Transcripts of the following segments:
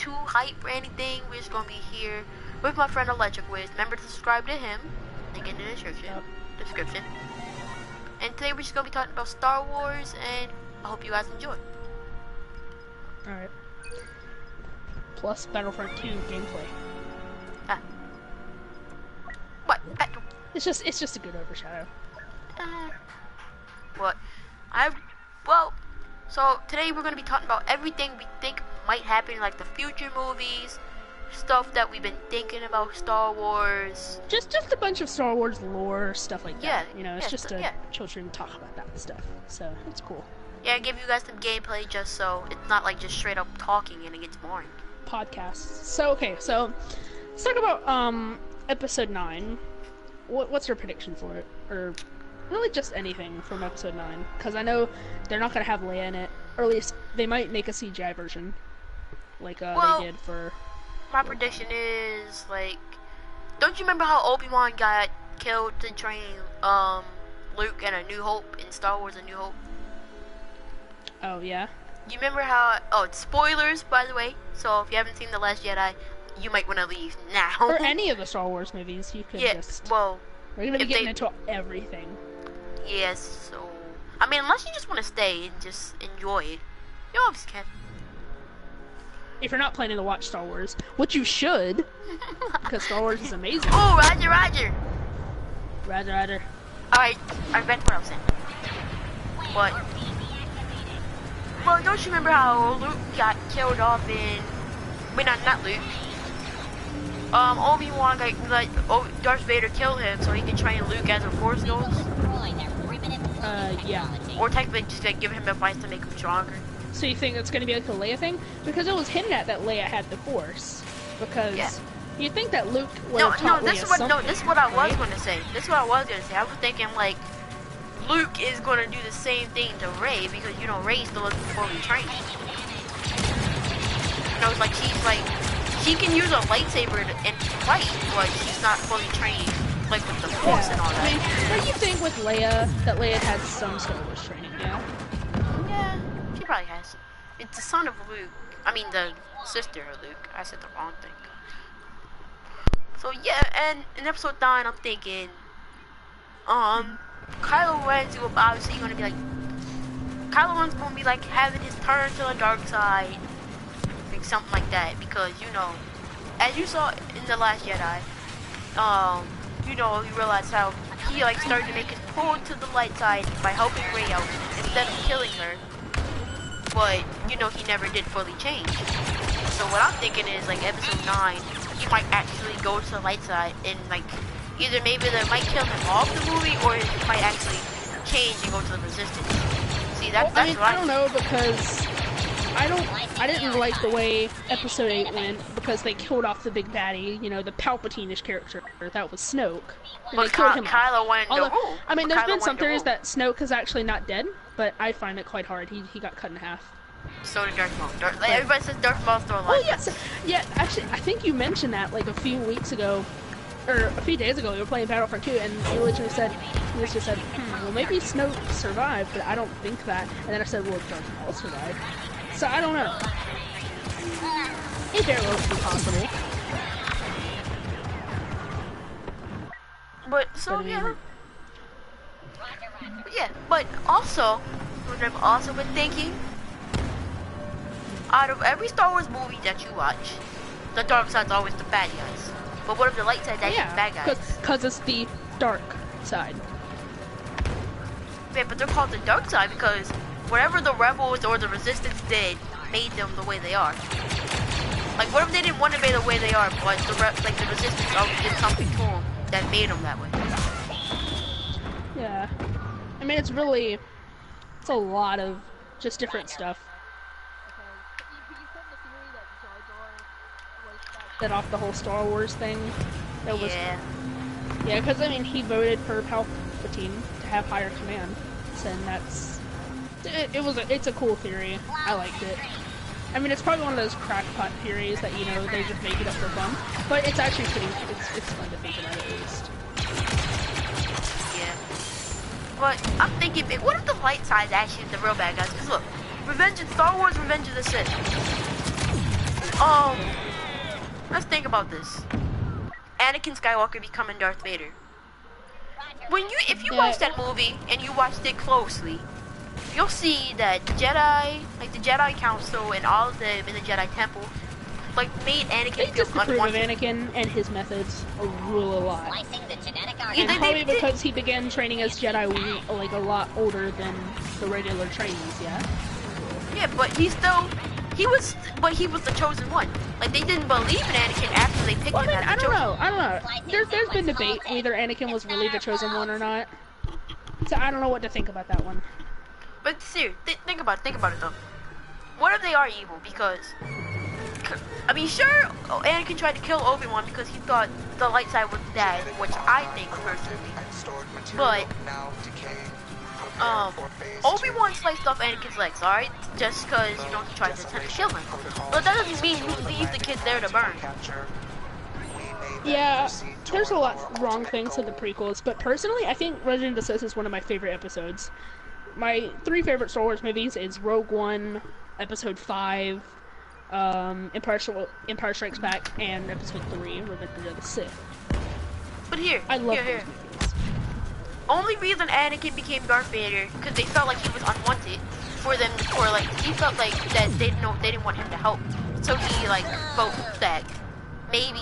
too hype or anything. We're just gonna be here with my friend Electric Wiz. Remember to subscribe to him. Link in the description. And today we're just gonna be talking about Star Wars, and I hope you guys enjoy. Alright. Plus Battlefront 2 gameplay. Ah. What? It's just a good overshadow. What? So today we're gonna be talking about everything we think might happen, like the future movies, stuff that we've been thinking about Star Wars. Just a bunch of Star Wars lore, stuff like that. Yeah, you know, it's just a children talk about that stuff. So it's cool. Yeah, give you guys some gameplay just so it's not like just straight up talking and it gets boring. Podcasts. So okay, so let's talk about episode 9. What's your prediction for it? Or really just anything from episode 9, because I know they're not gonna have Leia in it, or at least they might make a CGI version, like they did for. My prediction is like, don't you remember how Obi-Wan got killed to train Luke in A New Hope in Star Wars: A New Hope? Oh yeah. You remember how? Oh, it's spoilers, by the way. So if you haven't seen The Last Jedi, you might want to leave now. Or any of the Star Wars movies, you could just. Well, we're gonna be getting into everything. Yes, so I mean, unless you just want to stay and just enjoy it, you obviously can. If you're not planning to watch Star Wars, which you should, because Star Wars is amazing. Oh, Roger, Roger. Roger, Roger. All right, I read what I was saying. What? Well, don't you remember how Luke got killed off in? Wait, not Luke. Obi-Wan Darth Vader killed him so he could train Luke as a Force Ghost. Yeah. Or technically just like give him advice to make him stronger. So you think that's going to be like a Leia thing? Because it was hinted at that Leia had the Force. Because you'd think that Luke would have taught Leia something. This is what I was going to say. I was thinking like Luke is going to do the same thing to Rey because you know Rey's still fully trained. You know, it's like she can use a lightsaber and fight, but she's not fully trained like with the Force and all that. I mean, don't you think with Leia that Leia had some Star Wars training? Yeah, she probably has. It's the son of Luke. I mean, the sister of Luke. I said the wrong thing. So yeah, and in episode 9, I'm thinking, Kylo Ren's obviously gonna be like, Kylo Ren's gonna be like having his turn to the dark side, like something like that, because you know, as you saw in The Last Jedi, you know, you realize how he like started to make his pull to the light side by helping Rey out instead of killing her. But you know, he never did fully change. So what I'm thinking is like episode 9, he might actually go to the light side and like either maybe they might kill him off the movie or he might actually change and go to the Resistance. See, that's what I don't know, because I didn't like the way episode 8 went, because they killed off the big baddie, you know, the Palpatine-ish character. That was Snoke. And they killed him Kylo went to Who? I mean, there's been some theories that Snoke is actually not dead, but I find it quite hard. He got cut in half. So did Darth Maul. Like, everybody says Darth Maul's still alive. Oh, yes. Yeah, actually, I think you mentioned that like a few weeks ago, or a few days ago. We were playing Battlefront 2, and you literally said, well, maybe Snoke survived, but I don't think that. And then I said, well, Darth Maul survived. So I don't know. It very well could be possible. But so yeah, but also, what I've also been thinking, out of every Star Wars movie that you watch, the dark side's always the bad guys. But what if the light side's actually the bad guys? Because it's the dark side. Yeah, but they're called the dark side because whatever the rebels or the resistance did made them the way they are. Like, what if they didn't want to be the way they are, but the resistance always did something to them that made them that way? Yeah. I mean, it's a lot of just different stuff. Set off the whole Star Wars thing. Yeah, because I mean, he voted for Palpatine to have higher command, and it's a cool theory. I liked it. I mean, it's probably one of those crackpot theories that, you know, they just make it up for fun, but it's actually it's fun to think about at least. Yeah. But I'm thinking, what if the light side is actually the real bad guys? Because look, Star Wars Revenge of the Sith. Um, let's think about this. Anakin Skywalker becoming Darth Vader. If you watch that movie and you watched it closely, you'll see that Jedi, like the Jedi Council and all of them in the Jedi Temple, like made Anakin They feel disapprove of unwanted. Anakin and his methods a lot. Yeah, And probably because he began training as Jedi like a lot older than the regular trainees, yeah? Yeah, but he was the chosen one. Like they didn't believe in Anakin after they picked Well, him as the I don't chosen. know. I don't know. There's been debate whether Anakin was really the chosen one or not. So I don't know what to think about that one. But seriously, think about it though. What if they are evil? Because I mean, sure, Anakin tried to kill Obi-Wan because he thought the light side was bad, which I think personally. But Obi-Wan sliced off Anakin's legs, alright? Just because, you know, he tried to attempt to kill him. But that doesn't mean you leave the kid there to burn. Yeah, there's a lot wrong things with the prequels, but personally, I think Revenge of the Sith is one of my favorite episodes. My 3 favorite Star Wars movies is Rogue One, Episode 5, Empire Strikes Back, and Episode 3, Revenge of the Sith. But here, I love here. those movies. Only reason Anakin became Darth Vader because they felt like he was unwanted he felt like that they didn't want him to help, so he like felt that maybe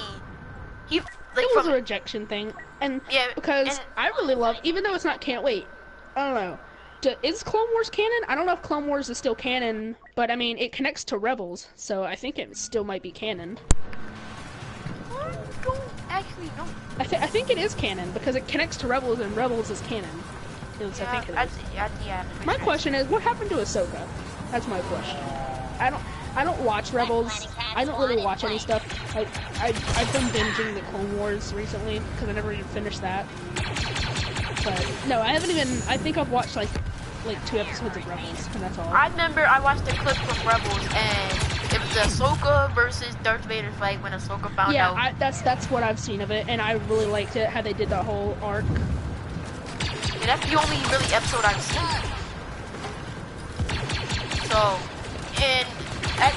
he like It was a rejection thing, and yeah, because and, I really love, even though it's not wait, I don't know. Is Clone Wars canon? I don't know if Clone Wars is still canon, but I mean, it connects to Rebels, so I think it still might be canon. I don't actually know. I think it is canon, because it connects to Rebels, and Rebels is canon. I think it is. Yeah. My question is, what happened to Ahsoka? That's my question. I don't watch Rebels. I don't really watch any stuff. I've been binging the Clone Wars recently, because I never even finished that. But, no, I haven't even, I think I've watched like 2 episodes of Rebels, and that's all. I remember I watched a clip from Rebels, and it was the Ahsoka versus Darth Vader fight when Ahsoka found out. Yeah, that's what I've seen of it, and I really liked it, how they did that whole arc. Yeah, that's the only really episode I've seen. So, and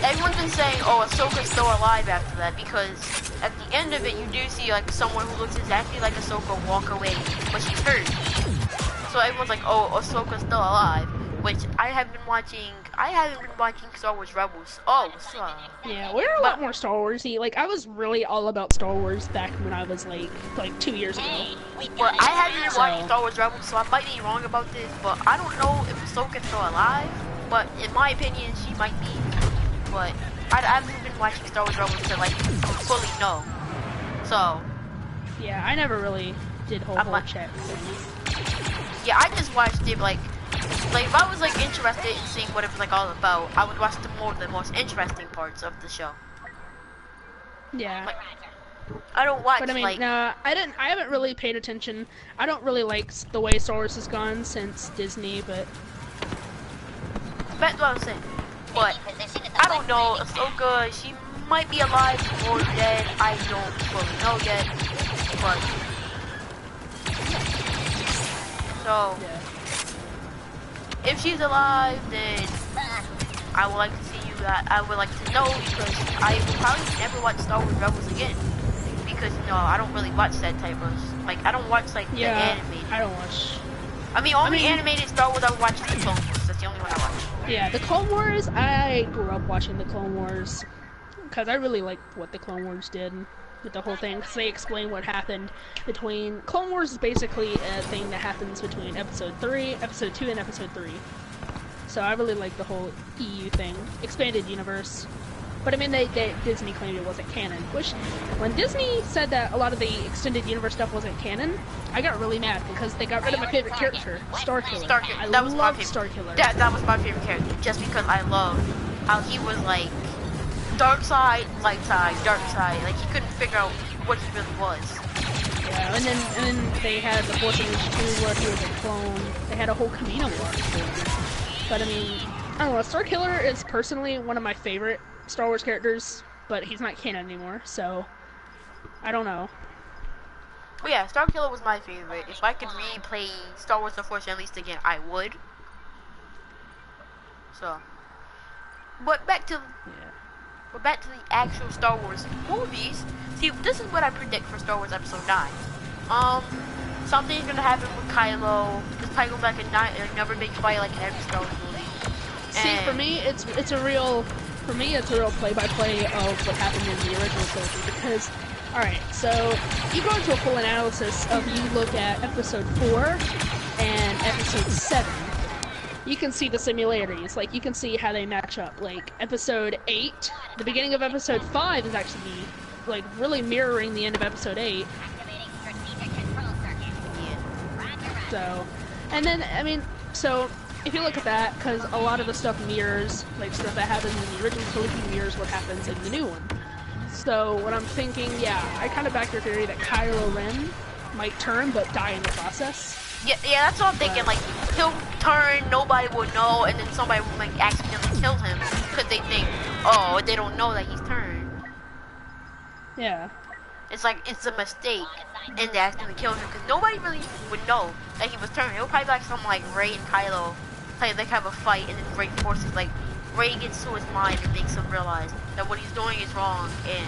everyone's been saying, oh, Ahsoka's still alive after that, because at the end of it, you do see like someone who looks exactly like Ahsoka walk away, but she's hurt. So everyone's like, oh, Ahsoka's still alive, which I haven't been watching Star Wars Rebels. Oh, so. Yeah, we're a lot more Star Warsy. Like, I was really all about Star Wars back when I was like 2 years ago. Well, I haven't been watching Star Wars Rebels, so I might be wrong about this, but I don't know if Ahsoka's still alive. But in my opinion, she might be. But I haven't been watching Star Wars Rebels to like fully know. So. Yeah, I never really did whole check things. Yeah, I just watched it like if I was like interested in seeing what it was like all about, I would watch the most interesting parts of the show. Yeah. Like, I don't watch. But I mean, no, I haven't really paid attention. I don't really like the way Star Wars has gone since Disney, but that's what I'm saying. But I don't know. Ahsoka, she might be alive or dead. I don't fully know yet. But so. yeah. If she's alive, then I would like to see you. I would like to know, because I will probably never watch Star Wars Rebels again, because I don't really watch that type of I don't watch the animated. I don't watch. I mean, animated Star Wars I would watch is the Clone Wars. That's the only one I watch. Yeah, the Clone Wars. I grew up watching the Clone Wars because I really liked what the Clone Wars did with the whole thing, because they explain what happened between Clone Wars is basically a thing that happens between episode 2 and episode 3. So I really like the whole EU thing, expanded universe. But I mean, Disney claimed it wasn't canon, which when Disney said that a lot of the extended universe stuff wasn't canon, I got really mad because they got rid of my favorite character, Starkiller. That was my favorite. Starkiller. That was my favorite character, just because I love how he was like dark side, light side, dark side. Like, he couldn't figure out what he really was. Yeah, and then they had the Force Unleashed 2 where he was a clone. They had a whole Camino arc. But I mean, I don't know. Starkiller is personally one of my favorite Star Wars characters, but he's not canon anymore, so I don't know. But yeah, Starkiller was my favorite. If I could replay Star Wars: The Force Unleashed again, I would. So, but back to But back to the actual Star Wars movies. See, this is what I predict for Star Wars Episode 9. Something's gonna happen with Kylo. There's probably gonna be like another big fight like in every Star Wars movie. See, for me, it's a real play-by-play of what happened in the original trilogy, because, alright, so you go into a full analysis of, you look at Episode 4 and Episode 7, you can see the similarities, like, you can see how they match up, like, Episode 8, the beginning of Episode 5 is actually, like, really mirroring the end of Episode 8. So, and then, I mean, so, if you look at that, because a lot of the stuff mirrors, like, stuff that happens in the original trilogy mirrors what happens in the new one. So, what I'm thinking, yeah, I kind of back your theory that Kylo Ren might turn, but die in the process. Yeah, that's what I'm thinking, like, he'll turn, nobody will know, and then somebody will, like, accidentally kill him, because they think, oh, they don't know that he's turned. Yeah. It's like, it's a mistake, and they accidentally kill him, because nobody really would know that he was turned. It would probably be like something like Rey and Kylo, like, they have a fight, and then Rey forces, like, Rey gets to his mind and makes him realize that what he's doing is wrong, and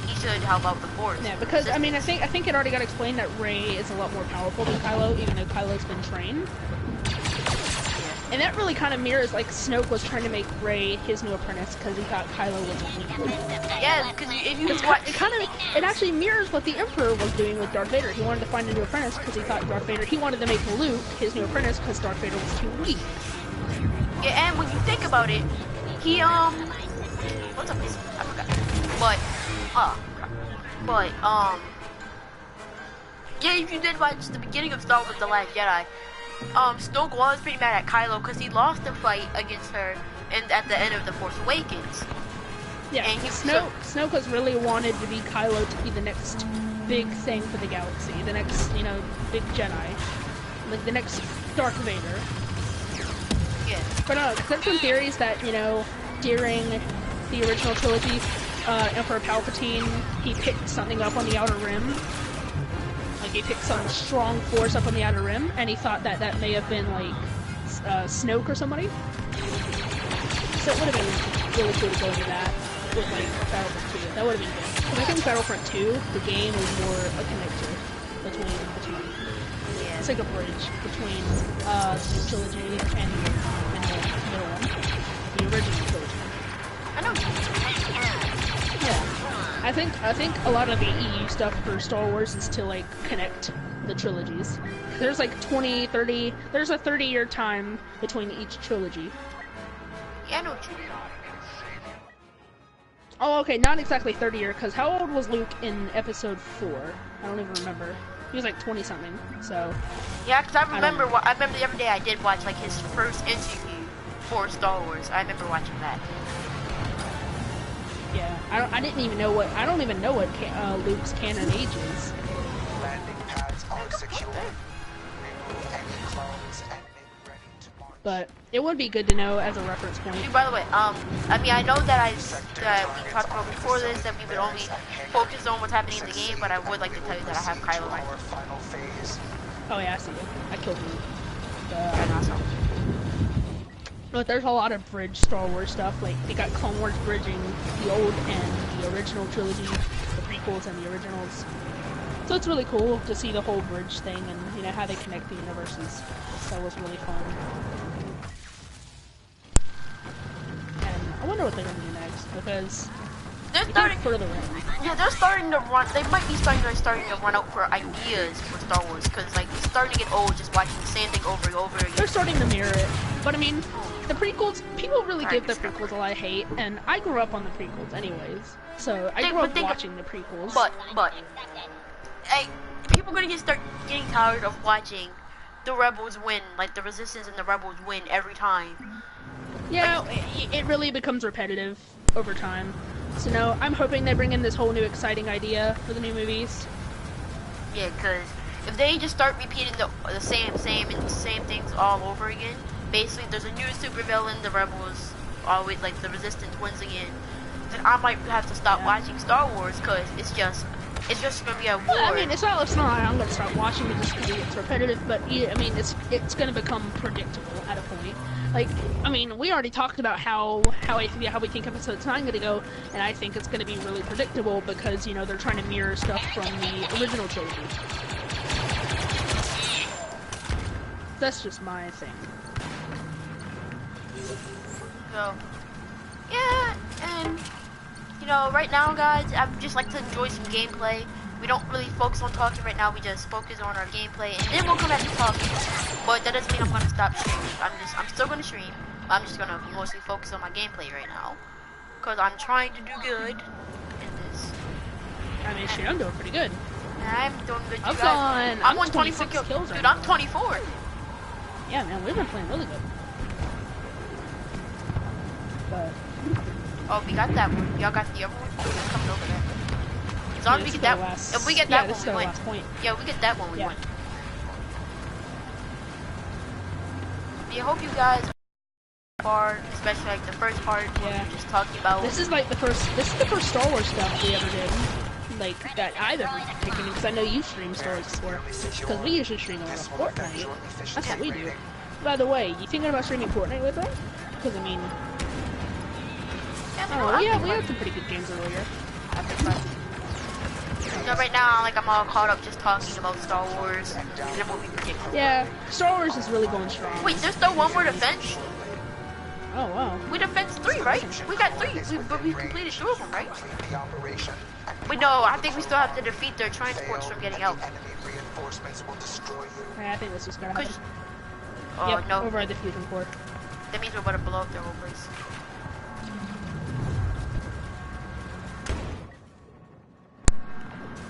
he should help out the Force. Yeah, because, I mean, I think it already got explained that Rey is a lot more powerful than Kylo, even though Kylo's been trained. And that really kind of mirrors, like, Snoke was trying to make Rey his new apprentice because he thought Kylo was weak. Yeah, because if you it actually mirrors what the Emperor was doing with Darth Vader. He wanted to find a new apprentice because he thought Darth Vader, he wanted to make Luke his new apprentice because Darth Vader was too weak. Yeah, and when you think about it, he, what's up, I forgot. Yeah, if you did watch the beginning of Star Wars The Last Jedi, Snoke was pretty mad at Kylo because he lost the fight against her and at the end of The Force Awakens. Yeah, and Snoke was really wanted to be Kylo to be the next big thing for the galaxy, the next, you know, big Jedi, like the next Darth Vader. Yeah. But there's some theories that, you know, during the original trilogy, Emperor Palpatine, he picked something up on the Outer Rim. Like, he picked some strong force up on the Outer Rim, and he thought that that may have been, like, Snoke or somebody. So it would have been really cool to go into that with, like, Battlefront 2. That would have been good. Because I think Battlefront 2, the game, is more a connector between the two. Yeah. It's like a bridge between the trilogy and the middle one. The original trilogy. I know. Yeah. I think a lot of the EU stuff for Star Wars is to, like, connect the trilogies. There's like 20, 30, there's a 30-year time between each trilogy. Yeah, I know what you mean. Oh, okay, not exactly 30-year, because how old was Luke in Episode 4? I don't even remember. He was like 20-something, so... Yeah, because I remember the other day I did watch, like, his first interview for Star Wars. I remember watching that. Yeah, I don't even know what Luke's canon age is. Landing pads are secure. Remove any clones and make ready to march. But it would be good to know as a reference point. Dude, by the way, I mean, I know that we talked about before this that we would only focus on what's happening in the game, but I would like to tell you that I have Kylo Ren. Our final phase. Oh yeah, I see it. I killed Luke. And also, But there's a lot of bridge Star Wars stuff. Like, they got Clone Wars bridging the old and the original trilogy, the prequels and the originals. So it's really cool to see the whole bridge thing and, you know, how they connect the universes. That was really fun. And I wonder what they're gonna do next, because they're they starting. get further in. Yeah, they're starting to run. They might be starting to run out for ideas for Star Wars, because like it's starting to get old just watching the same thing over and over again. They're starting to mirror it. But I mean, the prequels, people really give the prequels a lot of hate, and I grew up on the prequels anyways. So I grew up watching the prequels. But, hey, people are gonna start getting tired of watching the Rebels win, like the Resistance and the Rebels win every time. Yeah, it really becomes repetitive over time. So no, I'm hoping they bring in this whole new exciting idea for the new movies. Yeah, because if they just start repeating the same things all over again, basically there's a new supervillain, the Rebels, always like the Resistance wins again, then I might have to stop watching Star Wars because it's just It's just gonna be a war. Well, I mean, it's not I'm gonna start watching it just because it's repetitive, but yeah, I mean, it's gonna become predictable at a point. Like, I mean, we already talked about how we think episode 9 gonna go, and I think it's gonna be really predictable because, you know, they're trying to mirror stuff from the original trilogy. That's just my thing. So, yeah, and you know, right now, guys, I would just like to enjoy some gameplay. We don't really focus on talking right now. We just focus on our gameplay, and then we'll come back to talking. But that doesn't mean I'm gonna stop streaming. I'm still gonna stream. But I'm just gonna mostly focus on my gameplay right now, cause I'm trying to do good in this. I mean, shit, I'm doing pretty good. I'm doing good. I'm on 24 kills, dude. I'm 24. Yeah, man, we've been playing really good. But oh, we got that one. Y'all got the other one. It's coming over there. As long as we get that one. If we get that one, we win. Yeah, we get that one, we win. I hope you guys are, especially like the first part, just talking about. This is the first Star Wars stuff we ever did, like that I've ever taken, because I know you stream Star Wars before, because we usually stream a lot of Fortnite. That's what we do. By the way, you thinking about streaming Fortnite with us? Because I mean, we had some pretty good games earlier. No, right now, like, I'm all caught up just talking about Star Wars, and then we'll be ridiculous. Yeah, Star Wars is really going strong. Wait, there's still one more defense? Oh, wow. We defense 3, right? We got 3, but we completed 2 of them, right? Wait, no, I think we still have to defeat their transports from getting out. Yeah, I think this is gonna happen. Oh, yep, no. Over at the fusion core. That means we're about to blow up their whole place.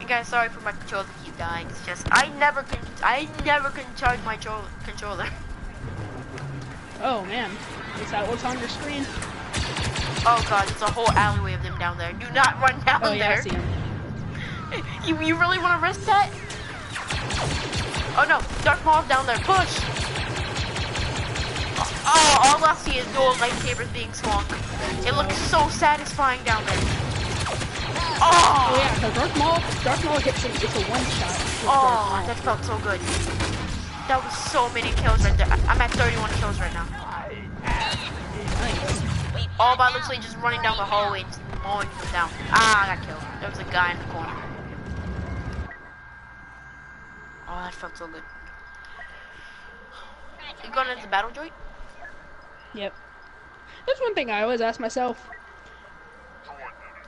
And guys, sorry for my controller keep dying. It's just I never can charge my controller. Oh man, is that what's on your screen? Oh god, it's a whole alleyway of them down there. Do not run down there. Oh yeah, I see them. You really want to risk that? Oh no, Darth Maul's down there. Push! Oh, all I see is dual lightsabers being swung. It looks so satisfying down there. Oh yeah, because Darth Maul hits it's a one-shot. Oh, that felt so good. That was so many kills right there. I'm at 31 kills right now. Nice. All by literally just running down the hallway and just mowing them down. Ah, I got killed. There was a guy in the corner. Oh, that felt so good. You going into the battle joint? Yep. That's one thing I always ask myself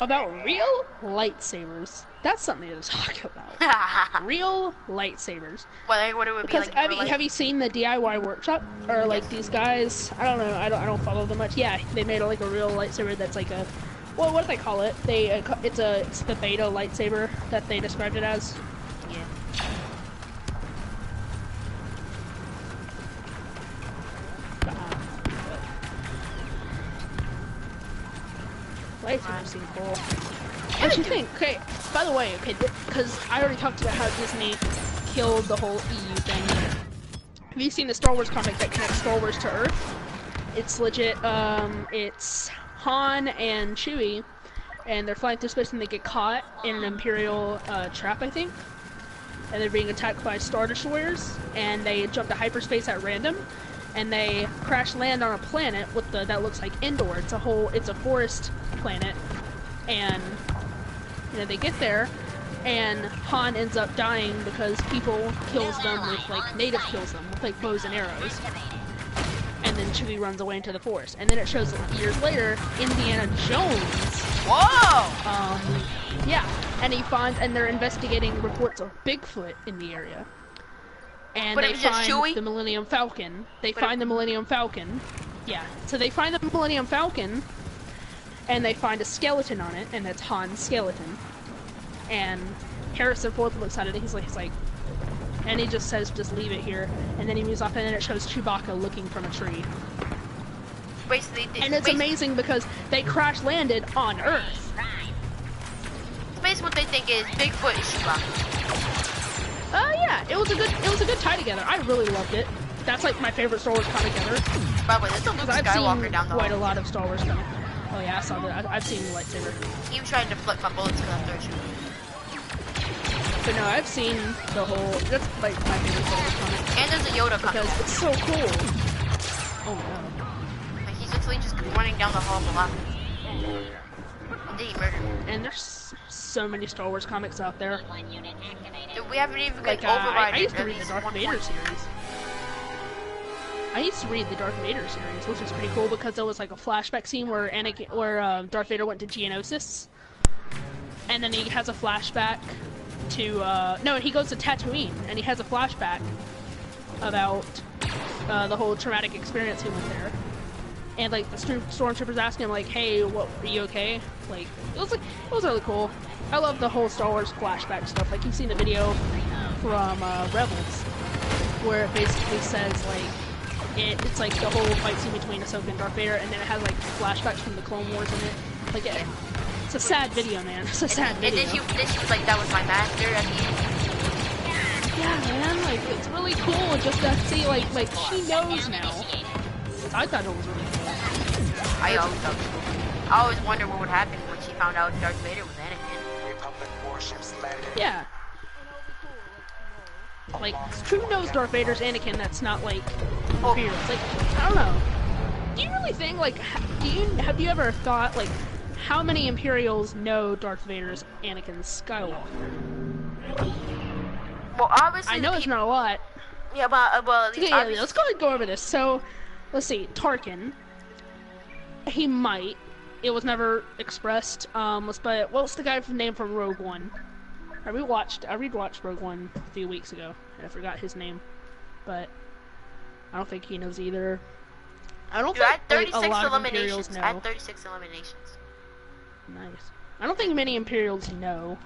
about real lightsabers. That's something to talk about. Real lightsabers. Well, what it would because, be like. Have you seen the DIY workshop? Or like these guys? I don't know. I don't follow them much. Yeah, they made like a real lightsaber that's like a. Well, what do they call it? It's the beta lightsaber that they described it as. Yeah. Lightsabers seem cool. What you think? Okay, by the way, because I already talked about how Disney killed the whole EU thing. Have you seen the Star Wars comic that connects Star Wars to Earth? It's legit, it's Han and Chewie, and they're flying through space and they get caught in an Imperial trap, I think. And they're being attacked by Star Destroyers, and they jump to hyperspace at random. And they crash land on a planet with that looks like Endor. It's a forest planet, and you know they get there, and Han ends up dying because people kills them with native kills them with like bows and arrows, and then Chewie runs away into the forest, and then it shows years later Indiana Jones. Whoa! Yeah, and they're investigating reports of Bigfoot in the area. And they find the Millennium Falcon. The Millennium Falcon. Yeah. So they find the Millennium Falcon, and they find a skeleton on it, and it's Han's skeleton. And Harrison Ford looks at it, and he's like, and he just says, just leave it here. And then he moves off, and then it shows Chewbacca looking from a tree. And it's amazing because they crash landed on Earth. Basically, what they think is Bigfoot is Chewbacca. Yeah, it was a good tie together. I really loved it. That's like my favorite Star Wars comic ever. By the way, there's a Luke Skywalker down the hall. Quite a lot of Star Wars comic. Oh yeah, I saw that. I've seen the lightsaber. He was trying to flip my bullets because I'm third shooting. But no, I've seen the whole. That's like my favorite Star Wars comic And there's a Yoda coming. because it's so cool. Oh no. Like, he's literally just running down the hall a lot. And then he murdered him. And there's so many Star Wars comics out there. Dude, we haven't even Like, got overridden. I used to at read the least Darth one Vader point. series. I used to read the Darth Vader series, which was pretty cool because there was like a flashback scene where Darth Vader went to Geonosis, and then he has a flashback to no, he goes to Tatooine, and he has a flashback about the whole traumatic experience he went there. And like the stormtroopers asking him like, "Hey, what? Are you okay?" Like it was really cool. I love the whole Star Wars flashback stuff. Like you've seen the video from Rebels, where it basically says like it's like the whole fight scene between Ahsoka and Darth Vader, and then it has like flashbacks from the Clone Wars in it. Like it's a sad video, man. It's a sad And video. then she was like, that was my master at the end. Yeah, man. Like it's really cool just to see like she knows now. I thought it was really cool. I always thought it was cool. I always wonder what would happen when she found out Darth Vader was Anakin. Republic warships landed. Yeah. Like, who knows Darth Vader's Anakin that's not, like, Imperials? Like, I don't know. Do you really think, like, have you ever thought, like, how many Imperials know Darth Vader's Anakin Skywalker? Well, obviously, I know it's not a lot. Yeah, but well, at least Yeah, obviously- let's go over this. So, let's see, Tarkin. He might. It was never expressed. But what's the guy's name from Rogue One? I rewatched Rogue One a few weeks ago, and I forgot his name, but I don't think he knows either. I don't Dude, I think had like, a 36 lot of eliminations. Imperials I know. had 36 eliminations. Nice. I don't think many Imperials know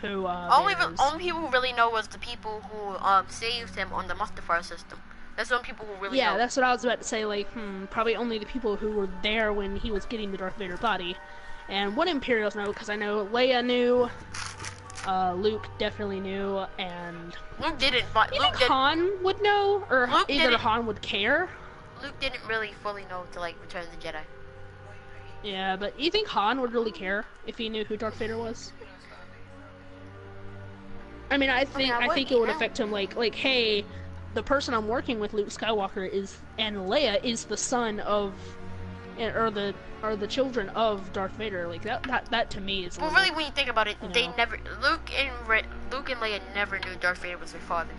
who. Only Vader is. only people who really know was the people who saved him on the Mustafar system. That's the only people who really Yeah, know. that's what I was about to say. Like, probably only the people who were there when he was getting the Darth Vader body. And what Imperials know, because I know Leia knew. Luke definitely knew, and Luke didn't. But you Luke think didn't. Han would know, or Luke either didn't. Han would care. Luke didn't really fully know to like Return of the Jedi. Yeah, but you think Han would really care if he knew who Darth Vader was? I mean, I think it would affect him. Like, hey, the person I'm working with, Luke Skywalker, and Leia is the son of, or the children of Darth Vader. Like that to me is. Well, really, when you think about it, you they know. never. Luke and Leia never knew Darth Vader was their father.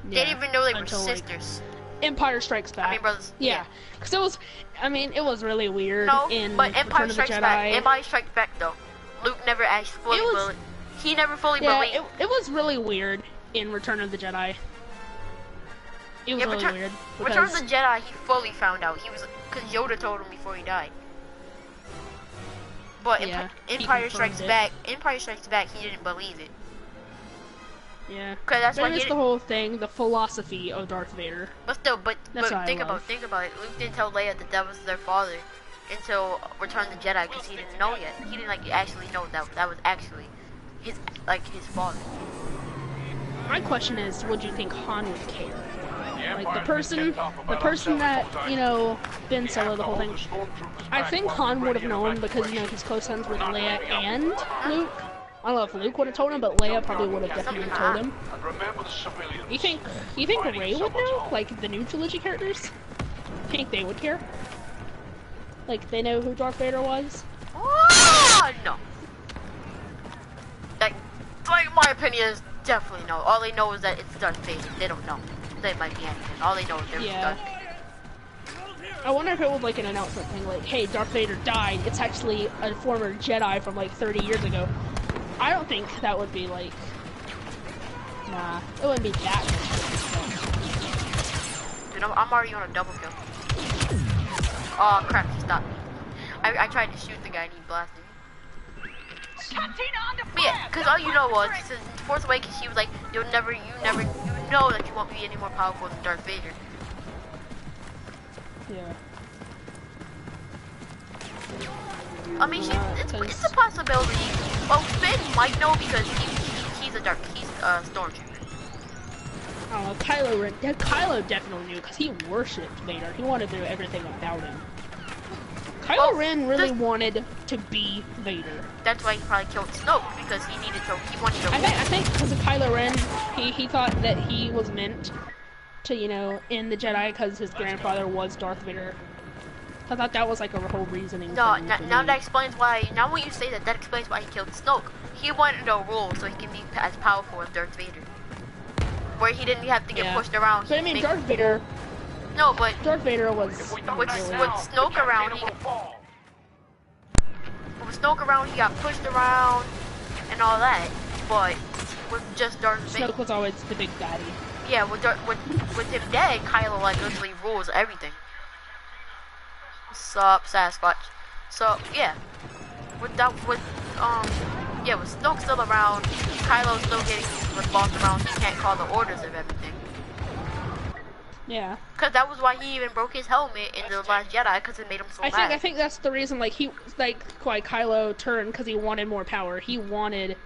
They Yeah, didn't even know they were until, like, sisters. Empire Strikes Back. I mean, brothers. Yeah, because it was. I mean, it was really weird. No, in but Empire Return of the Strikes Jedi. Back. Empire Strikes Back, though. Luke never actually fully It was- believed. He never fully Yeah, believed. it was really weird in Return of the Jedi. It was Yeah, really weird. Return of because- the Jedi, he fully found out. He was, because Yoda told him before he died. But Yeah, he Empire Strikes confirmed it. Back, Empire Strikes Back, he didn't believe it. Yeah. 'Cause that's but why it's he the didn't- whole thing, the philosophy of Darth Vader. But still, but That's what I think love. about it. Luke didn't tell Leia that was their father until Return of the Jedi, because he didn't know yet. He didn't like actually know that was actually his father. My question is, would you think Han would care? Like the person that Ben Solo, the whole thing. I think Han would have known because he's close friends with Leia and Luke. I don't know if Luke would have told him, but Leia probably would have definitely told him. You think Rey would know? Like the new trilogy characters? Think they would care? Like they know who Darth Vader was? Oh, no. Like my opinion is definitely no. All they know is that it's Darth Vader. They don't know. They might be Anakin. All they know is there's Yeah. Darth Vader. I wonder if it was like an announcement thing, like, hey, Darth Vader died. It's actually a former Jedi from like 30 years ago. I don't think that would be like, nah, it wouldn't be that much. Dude, I'm already on a double kill. Oh crap, he stopped me. I tried to shoot the guy and he blasted me. But yeah, because all you know was, since Force Awakens, she was like, you know that you won't be any more powerful than Darth Vader. Yeah. I mean, it's a possibility. Well, Finn might know because he's a stormtrooper. I don't know, Kylo definitely knew because he worshipped Vader. He wanted to know everything about him. Kylo Ren really wanted to be Vader. That's why he probably killed Snoke, because he needed to. He wanted to. I think because of Kylo Ren, he thought that he was meant to, you know, end the Jedi because his grandfather was Darth Vader. I thought that was like a whole reasoning. No, thing now that explains why. Now when you say that, that explains why he killed Snoke. He wanted to rule so he can be as powerful as Darth Vader, where he didn't have to get pushed around. But I mean, Darth Vader. No, but Darth Vader was with Snoke around, he got pushed around and all that. But with just Darth Vader, Snoke was always the big daddy. Yeah, with him dead, Kylo like literally rules everything. Sup, Sasquatch. So yeah, with Snoke still around, Kylo still getting bossed around. He can't call the orders of everything. Yeah. Cause that was why he even broke his helmet in the Last Jedi, cause it made him so mad. I think that's the reason. Like why Kylo turned, because he wanted more power. He wanted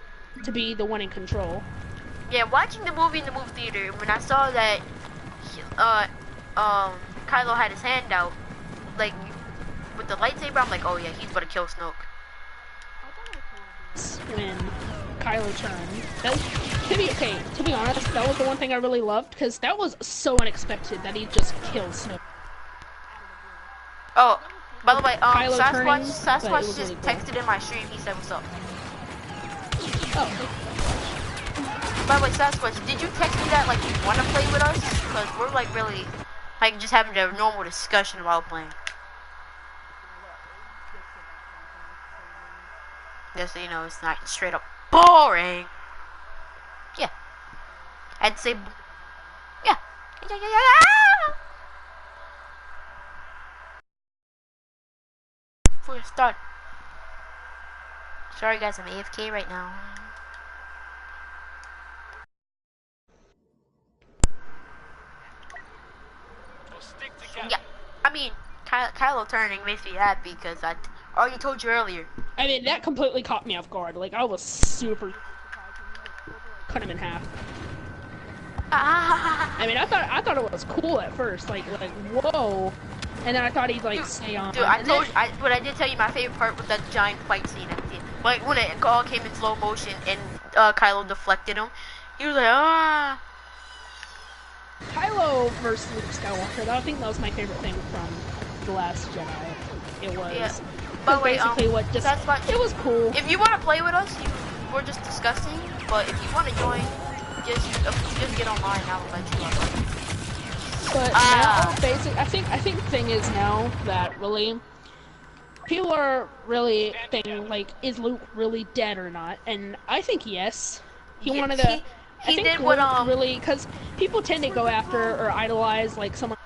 to be the one in control. Yeah, watching the movie in the movie theater, when I saw that, Kylo had his hand out, like with the lightsaber, I'm like, oh yeah, he's gonna kill Snoke. When Kylo turned, to be honest, that was the one thing I really loved, because that was so unexpected that he just killed Snoke. Oh, by the way, Sasquatch just really cool. texted in my stream. He said, "What's up?" Oh. By the way, Sasquatch, did you text me that like you want to play with us? Because we're like really, like just having a normal discussion about playing. Just so you know, it's not straight up boring. Yeah. I'd say, yeah. Before we start. Sorry guys, I'm AFK right now. Yeah, I mean, Kylo turning makes me happy because I already told you earlier. I mean, that completely caught me off guard. Like, I was super cut him in half. I mean, I thought it was cool at first, like whoa, and then I thought he'd like stay on. Dude, but I did tell you my favorite part was that giant fight scene at the end. Like when it all came in slow motion and Kylo deflected him, he was like, ah. Kylo versus Luke Skywalker. I think that was my favorite thing from The Last Jedi. It was. Yeah. By the way, it was cool. If you want to play with us, we're just discussing. But if you want to join, just get online. I'll let you on. But now, I think the thing is now that really people are really thinking like, is Luke really dead or not? And I think yes. He wanted to. I think Luke really, because people tend to go after or idolize like someone,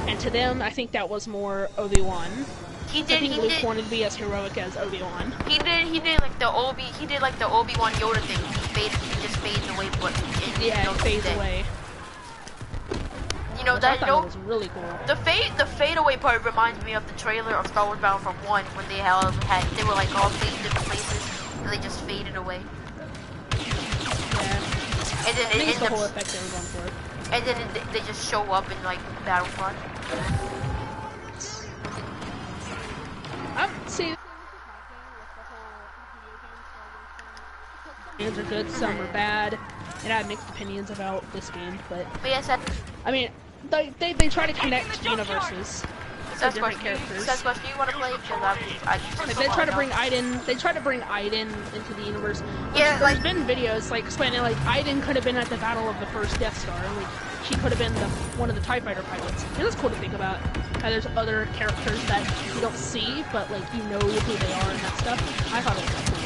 and to them, I think that was more Obi-Wan. Luke wanted to be as heroic as Obi-Wan. He did like the Obi-Wan Yoda thing. He just fades away, but it fades away. You know that was really cool. The fade away part reminds me of the trailer of Star Wars Battlefront 1 when they were like all faded different places and they just faded away. Yeah. And then I think it's the whole effect they were going for. And then they just show up in like Battlefront. See, games are good, some are bad, and I have mixed opinions about this game, but yes, I mean, they try to connect universes. Different characters. Sasquatch, do you want to play? They try to bring Iden. They try to bring Iden into the universe. Yeah, there's been videos like explaining like Iden could have been at the battle of the first Death Star. Like she could have been one of the TIE Fighter pilots. And that's cool to think about. How there's other characters that you don't see, but like you know who they are and that stuff. I thought it was cool.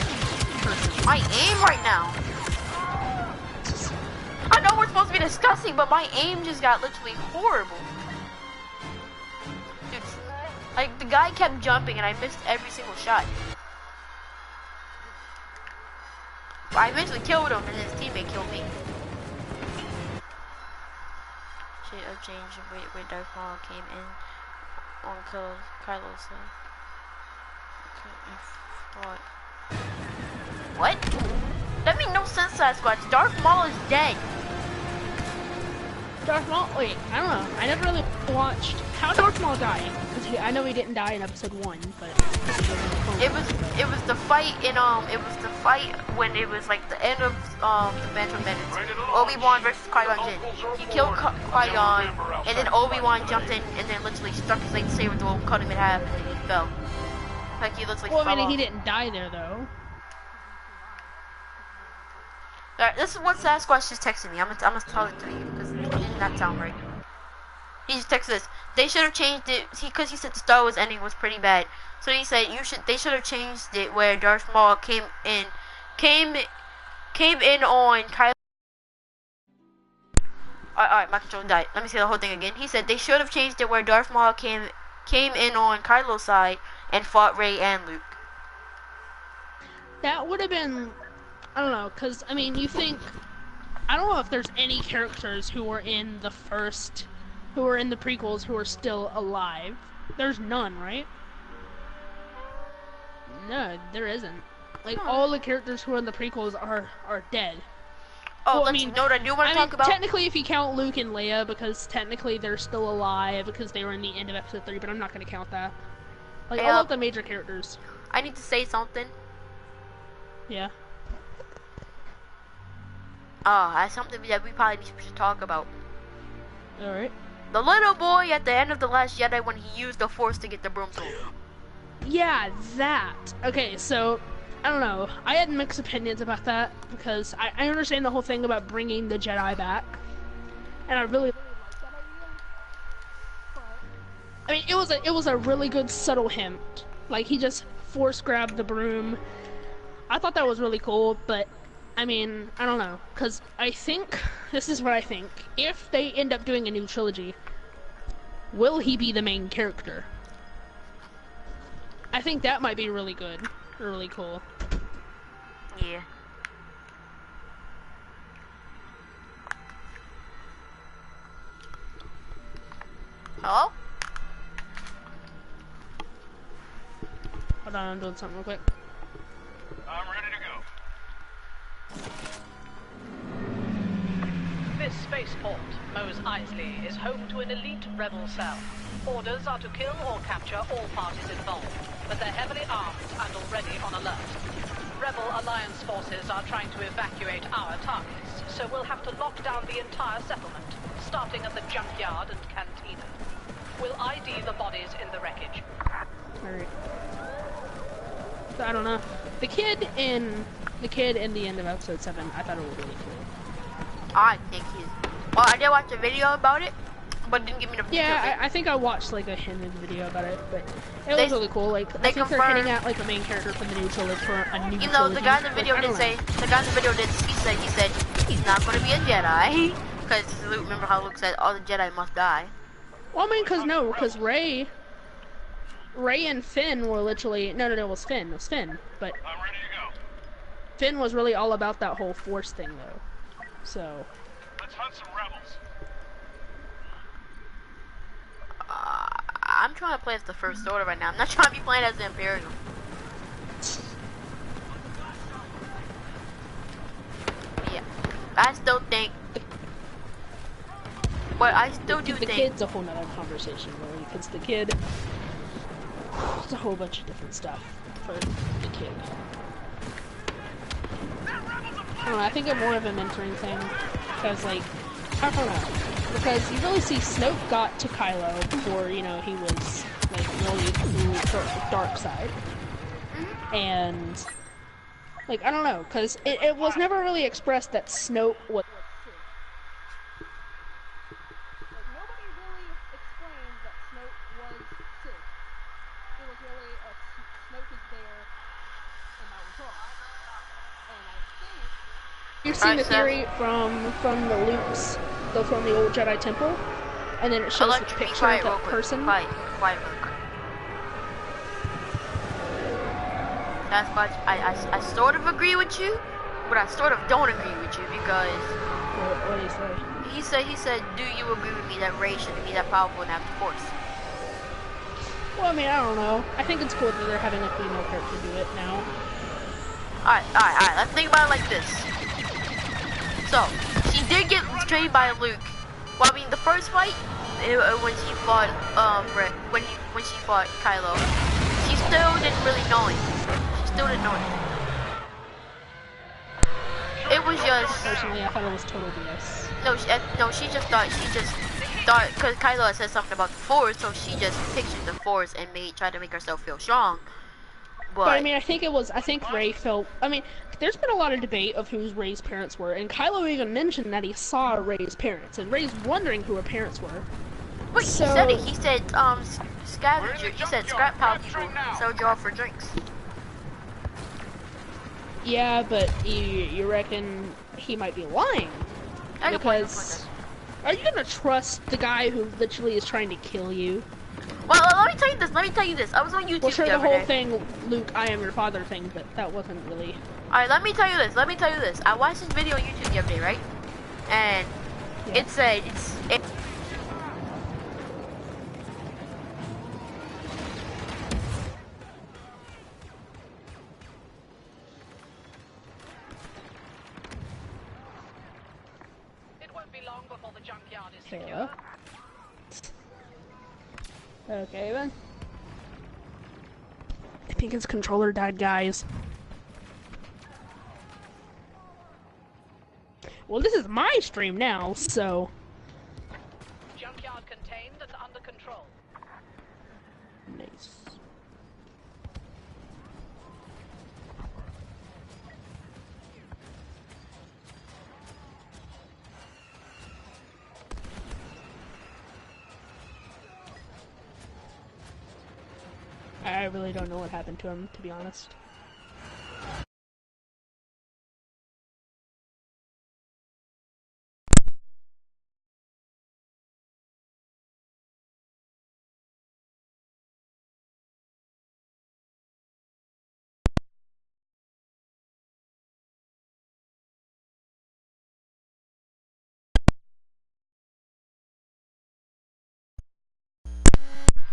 Personally. My aim right now. I know we're supposed to be discussing, but my aim just got literally horrible. Dude, like the guy kept jumping and I missed every single shot. I eventually killed him and his teammate killed me. Shit, I've changed where Darth Maul came in on Kylo's side. What? That made no sense, Sasquatch. Darth Maul is dead. Darth Maul? Wait, I don't know. I never really watched how Darth Maul died. Because I know he didn't die in episode 1, but it was the fight in when it was like the end of the Phantom Menace. Obi-Wan versus Qui-Gon Jinn. He killed Qui-Gon, and then Obi-Wan jumped in and then literally stuck his lightsaber through him, cut him in half, and then he fell. Like he literally well, fell I mean, off. he didn't die there though. Alright, this is what Sasquatch just texted me. I'm gonna tell it to you because it did not sound right. He just texted us. They should have changed it because he said the Star Wars ending was pretty bad. So he said they should have changed it where Darth Maul came in on Kylo. Alright, my controller died. Let me see the whole thing again. He said they should have changed it where Darth Maul came in on Kylo's side and fought Rey and Luke. That would have been, I don't know, because I mean, you think, I don't know if there's any characters who were in the prequels who are still alive. There's none, right? No, there isn't. Like, all the characters who are in the prequels are dead. Oh, well, I mean, know what I do want to talk about? Technically, if you count Luke and Leia, because technically they're still alive because they were in the end of episode 3, but I'm not going to count that. Like, all of the major characters. I need to say something. Yeah. That's something that we probably should talk about. Alright. The little boy at the end of The Last Jedi when he used the Force to get the broomstick. Yeah, that. Okay, so, I don't know. I had mixed opinions about that because I understand the whole thing about bringing the Jedi back. And I really like that idea. I mean, it was a really good subtle hint. Like, he just Force grabbed the broom. I thought that was really cool, but I mean, I don't know, because I think, this is what I think, if they end up doing a new trilogy, will he be the main character? I think that might be really good, really cool. Yeah. Hello? Hold on, I'm doing something real quick. I'm ready to go. This spaceport, Mos Eisley, is home to an elite rebel cell. Orders are to kill or capture all parties involved, but they're heavily armed and already on alert. Rebel Alliance forces are trying to evacuate our targets, so we'll have to lock down the entire settlement, starting at the junkyard and cantina. We'll ID the bodies in the wreckage. Alright. So, I don't know. The kid in the end of episode 7, I thought it was really cool. I think he's... Well, I did watch a video about it, but didn't give me the... Yeah, I think I watched like a hinted video about it, but it was really cool. Like, I think they're hitting at like a main character from the new trilogy for a new trilogy. You know, the guy in the video he said he's not going to be a Jedi. Because Luke, remember how Luke said all the Jedi must die. Well, I mean, because Rey and Finn were literally, no, it was Finn, but I'm ready to go. Finn was really all about that whole Force thing though, so. Let's hunt some rebels. I'm trying to play as the First Order right now. I'm not trying to be playing as the Imperium. Yeah, I still think, but I still do the think kid's a whole nother conversation, really, because the kid, it's a whole bunch of different stuff for the kid. I don't know, I think it's more of a mentoring thing, because, like, I don't know, because you really see Snoke got to Kylo before, you know, he was, like, really dark side, and, like, I don't know, because it was never really expressed that Snoke was... You've seen the theory from the Luke's, from the old Jedi Temple, and then it shows the picture of that person. Quiet really quick. That's why I sort of agree with you, but I sort of don't agree with you because... What did he say? He said, do you agree with me that Rey shouldn't be that powerful and have the Force? Well, I mean, I don't know. I think it's cool that they're having a female character do it now. Alright, let's think about it like this. So, she did get betrayed by Luke Well, I mean, the first fight, when she fought when she fought Kylo, she still didn't really know him. She still didn't know him. It was just. Personally, I thought it was total BS. No, she just thought because Kylo had said something about the Force, so she just pictured the Force and tried to make herself feel strong. But I mean, I think Rey felt. I mean, there's been a lot of debate of who Rey's parents were, and Kylo even mentioned that he saw Rey's parents, and Rey's wondering who her parents were. Wait, so, he said it. He said scavenger. He said scrap pile people sell you off for drinks. Yeah, but you reckon he might be lying? Because are you gonna trust the guy who literally is trying to kill you? Well, let me tell you this. I was on YouTube Well, sure, the the other whole day. thing, Luke, I am your father thing, but that wasn't really. Alright, let me tell you this. I watched this video on YouTube the other day, right? And Yeah. it said It won't be long before the junkyard is Hello? secure. Okay then. I think his controller died, guys. Well, this is my stream now, so. Junkyard contained and under control. Nice. I really don't know what happened to him, to be honest.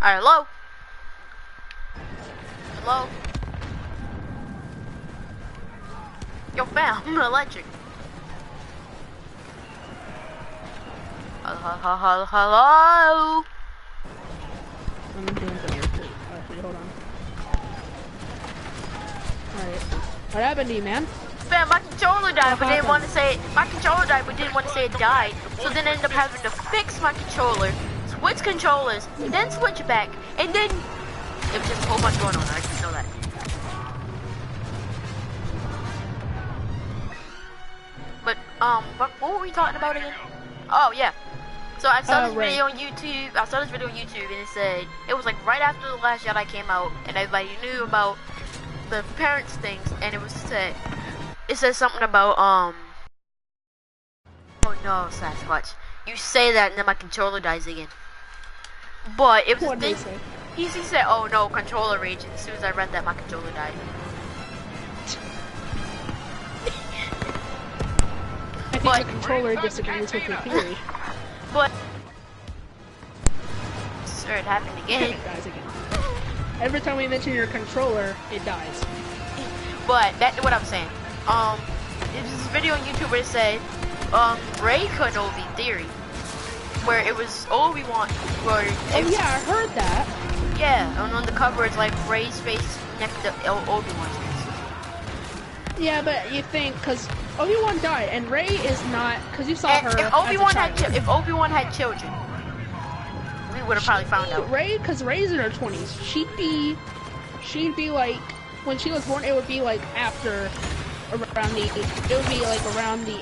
alright, hello? Hello? Yo, fam, I'm electric. Hello? I'm doing something real quick. Actually, hold on. Alright. What happened to you, man? Fam, my controller died, but didn't happened? want to say it died. So then I ended up having to fix my controller, switch controllers, then switch it back, and then it was just a whole bunch going on. I just know that. But what were we talking about again? Oh yeah. So I saw this right. video on YouTube. And it said it was like right after the Last Jedi came out, and everybody knew about the parents things, and it said something about oh no, Sasquatch. You say that and then my controller dies again. But it was What'd a they thing. say? He said, oh no, controller rage, and as soon as I read that, my controller died. I think But- the controller disagrees with your theory. But sir, it happened again. It dies again. Every time we mention your controller, it dies. But that's what I'm saying. There's this video on YouTube where it said, Rey Kenobi theory, where it was Obi-Wan, Oh yeah, I heard that. yeah, and on the cover it's like Rey's face next to Obi-Wan's face. Yeah, but you think, because Obi-Wan died, and Rey is not, because you saw And her if Obi-Wan as a child. if Obi-Wan had children, we would have probably found out. Rey, because Rey's in her 20s. She'd be like, when she was born, it would be like after, around the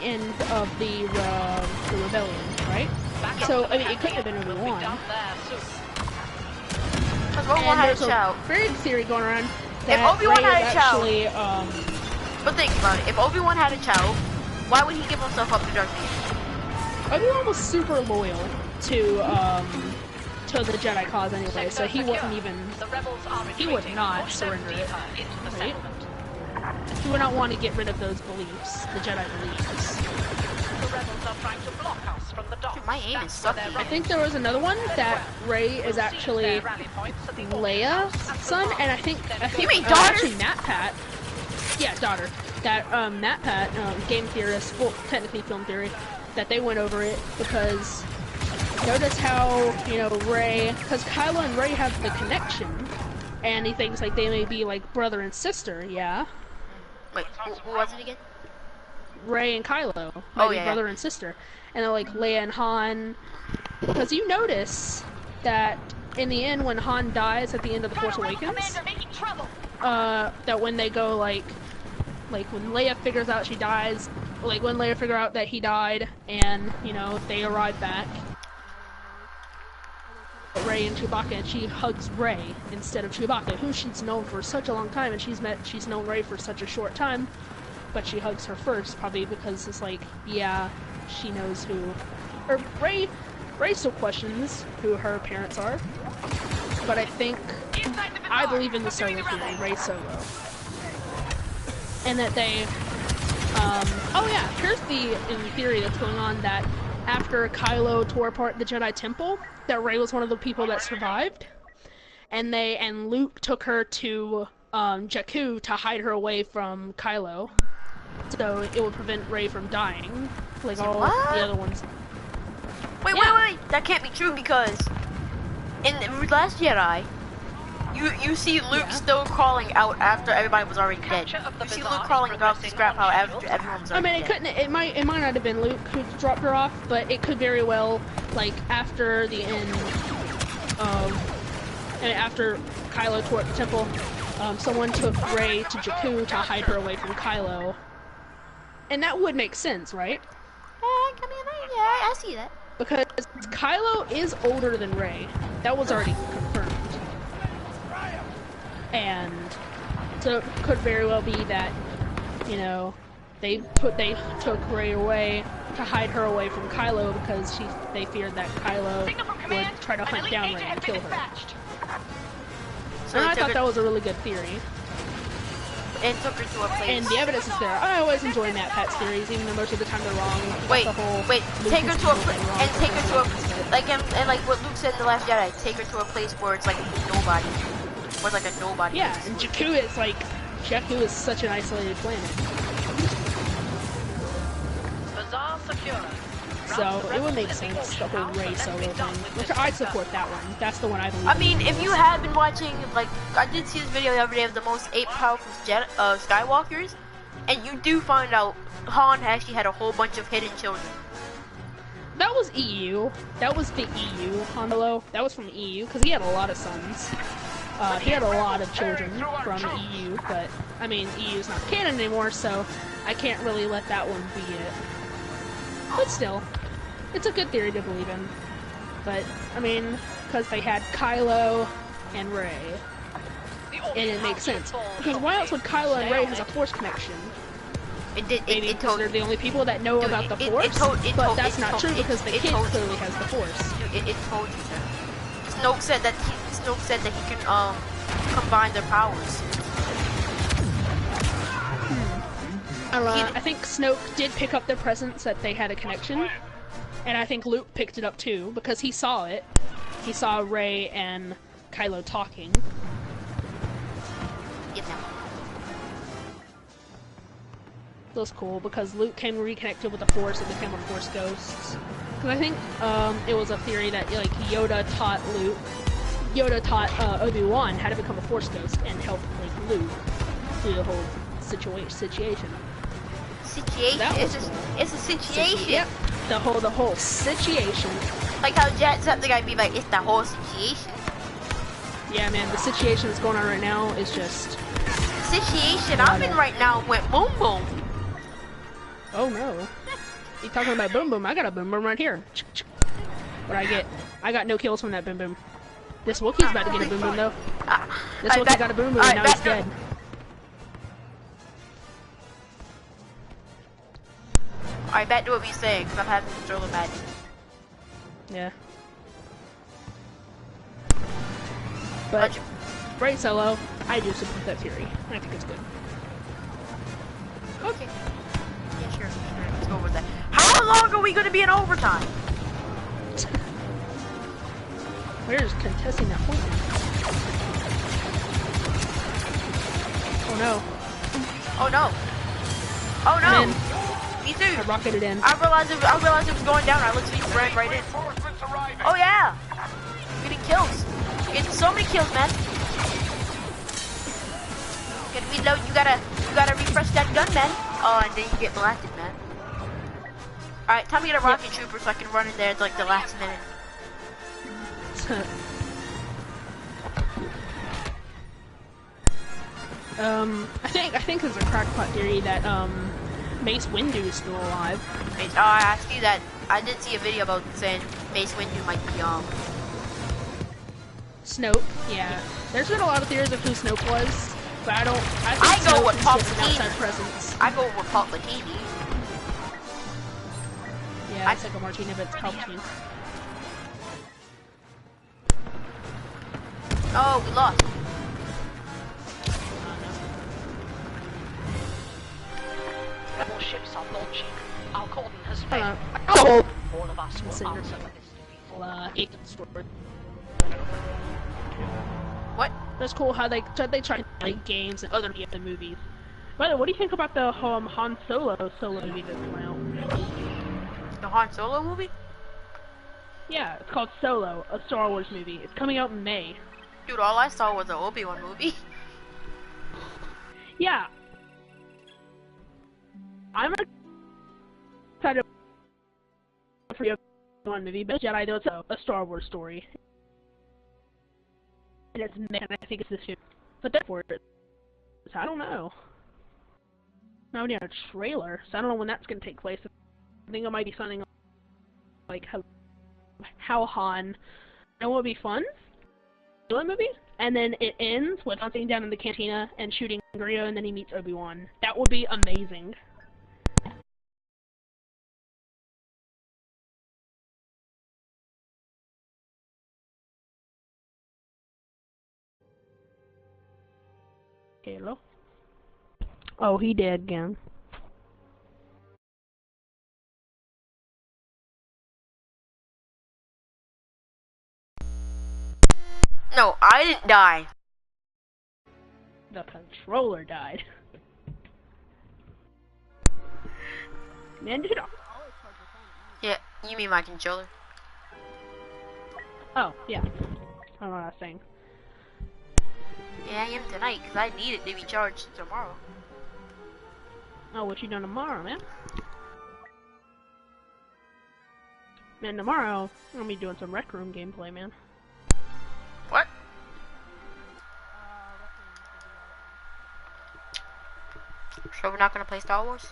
end of the rebellion, right? So, I mean, it couldn't have been Obi-Wan. Done there soon. Because Obi-Wan And had there's a child. a big theory going around that Obi-Wan Rey had is a child- actually, But think about it. If Obi-Wan had a child, why would he give himself up to Darth Vader? Obi-Wan was super loyal to the Jedi cause anyway, so he wouldn't even, The rebels are he would retreating. not Push them surrender it, deeper into the right? settlement. he would not want to get rid of those beliefs, the Jedi beliefs. The rebels are trying to block us from the dock. Dude, my aim is That's where sucky. they're I think there was another one that Rey is actually Their rally points at the Leia's son, and I think You mean daughter? actually Matt Pat. Yeah, daughter. That Matt Pat, game theorist, well, technically film theory, that they went over it because notice how, you know, Rey, because Kylo and Rey have the connection, and he thinks like they may be like brother and sister, yeah? Wait, who was it again? Rey and Kylo might be brother and sister. And then like Leia and Han, because you notice that in the end when Han dies at the end of The Force Awakens, that when they go like when Leia figures out she dies, like when Leia figure out that he died, and you know they arrive back, Rey and Chewbacca, and she hugs Rey instead of Chewbacca, who she's known for such a long time, and she's known Rey for such a short time, but she hugs her first, probably because it's like, yeah, she knows who, or Rey still questions who her parents are, but I believe in the Solo theory, Rey Solo. And that they, oh yeah, here's the theory that's going on, that after Kylo tore apart the Jedi Temple, that Rey was one of the people that survived, and Luke took her to Jakku to hide her away from Kylo, so it would prevent Rey from dying, like all the other ones. Wait, that can't be true, because in the Last Jedi, you see Luke still crawling out after everybody was already dead. You see Luke crawling across the scrap pile after everyone was already dead. It might not have been Luke who dropped her off, but it could very well, like, after the end, and after Kylo tore up the temple, someone took Rey to Jakku to hide her away from Kylo. And that would make sense, right? Yeah, I see that. Because Kylo is older than Rey. That was already confirmed. And so it could very well be that, you know, they took Rey away to hide her away from Kylo because they feared that Kylo would try to hunt down Rey and kill her. So and I thought that was a really good theory. And took her to a place. And the evidence is there. I always enjoy Matt Pat's theories, even though most of the time they're wrong. Wait, take her to a place, and take her to a, like and like what Luke said in The Last Jedi, take her to a place where it's like nobody. Where it's like a nobody. Yeah, and Jakku is such an isolated planet. So it would make sense, the whole Rey Solo thing. Which I support that one. That's the one I believe in. I mean, if you have been watching, like, I did see this video the other day of the most 8 powerful Skywalkers, and you do find out Han actually had a whole bunch of hidden children. That was EU. That was the EU Han Solo. That was from EU, because he had a lot of sons. He had a lot of children from EU, but, I mean, EU's not canon anymore, so I can't really let that one be it. But still, it's a good theory to believe in. But, I mean, because they had Kylo and Rey, and it makes sense. Because why else would Kylo and Rey have a Force connection? Maybe because they're the only people that know about the Force, but that's not true because the kid clearly has the Force. It told you that. Snoke said that he can combine their powers. I think Snoke did pick up their presence that they had a connection, and I think Luke picked it up too because he saw it. He saw Rey and Kylo talking. That was cool because Luke came reconnected with the Force and became a Force ghost. Because I think it was a theory that like Yoda taught Obi-Wan how to become a Force ghost and help like Luke through the whole situation. It's a situation. Yep. The whole situation. Like how Jacksepticeye be like, it's the whole situation. Yeah, man, the situation that's going on right now is just. The situation I'm in right now went boom boom. Oh no. You talking about boom boom? I got a boom boom right here. What I get? I got no kills from that boom boom. This Wookiee's about to get a boom boom though. This Wookiee got a boom boom and now he's dead. Alright, back to what we saying, because I'm having control of magic. Yeah. But, Rey Solo, I do support that theory. I think it's good. Okay. Yeah, sure. Let's go with that. How long are we going to be in overtime? We're just contesting that point now. Oh no. Oh no. Oh no. Me too. I rocketed in. I realized it was going down. I literally ran right in. Bots arriving. Oh yeah! Getting kills. Getting so many kills, man. Gotta reload. You gotta refresh that gun, man. Oh, and then you get blasted, man. All right, time to get a rocket trooper so I can run in there at like the last minute. I think there's a crackpot theory that Mace Windu is still alive. Oh, I see that. I did see a video about saying Mace Windu might be Snoke, yeah. There's been a lot of theories of who Snoke was, but I I think go Snoke with is just an Palpatine. outside presence. I go with Palpatine. Yeah, it's like a Martina, but it's Palpatine. Oh, we lost. Rebel ships are launching. Our cordon has failed. Oh! All of us will Consider- answer for this defeat. Agent Sword. What? That's cool how they try to play games and other media movies. By the way, what do you think about the Han Solo movie that's coming out? The Han Solo movie? Yeah, it's called Solo, a Star Wars movie. It's coming out in May. Dude, all I saw was the Obi-Wan movie. Yeah. I'm excited for the Obi-Wan movie, but Jedi though it's a Star Wars story. And it's May, and I think it's this year. But therefore, I don't know. Not even a trailer, so I don't know when that's gonna take place. I think it might be something like how Han. That would be fun. Movie, and then it ends with Han sitting down in the cantina and shooting Grievous, and then he meets Obi-Wan. That would be amazing. Hello? Oh, he did again. No, I didn't die. The controller died. Man, dude. Yeah, you mean my controller? Oh, yeah. I don't know what I was saying. Yeah, I am tonight, because I need it to be charged tomorrow. Oh, what you doing tomorrow, man? Man, tomorrow, I'm gonna be doing some Rec Room gameplay, man. What? So we're not gonna play Star Wars?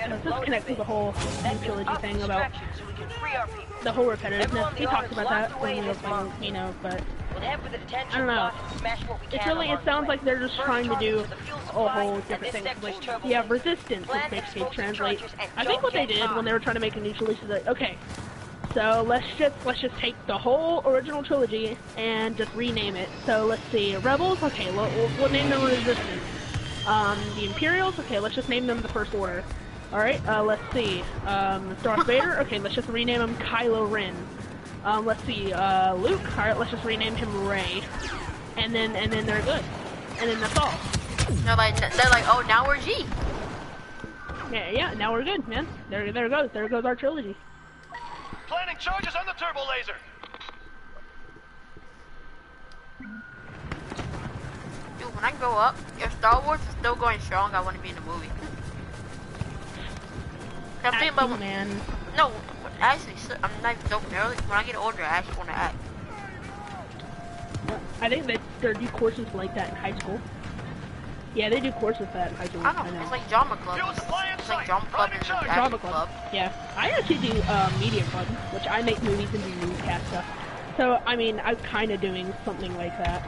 Let's just connect to the whole trilogy thing about the whole repetitiveness. We talked about that when we were playing, you know, but I don't know. It's really, it sounds like they're just trying to do a whole different thing. Like, yeah, Resistance is basically translate. I think what they did when they were trying to make a new trilogy is like, okay, so let's just take the whole original trilogy and just rename it. So let's see, Rebels, okay, we'll name them Resistance. The Imperials, okay, let's just name them the First Order. Alright, let's see, Darth Vader, okay, let's just rename him Kylo Ren. Let's see, Luke, alright, let's just rename him Rey. And then they're good. And then that's all. They're like, oh, now we're G. Yeah, now we're good, man. There goes our trilogy. Planning charges on the turbo laser. Dude, when I grow up, if Star Wars is still going strong, I want to be in the movie. I'm thinking about, man. no, actually, I'm not even joking. When I get older, I actually want to act. I think that they do courses like that in high school. Yeah, they do courses like that in high school. I don't know. It's like drama club. Fuel supply in It's like sight. drama club and Drama Drama acting club. club. Yeah, I actually do media club, which I make movies and do newscast stuff. So I mean, I'm kind of doing something like that.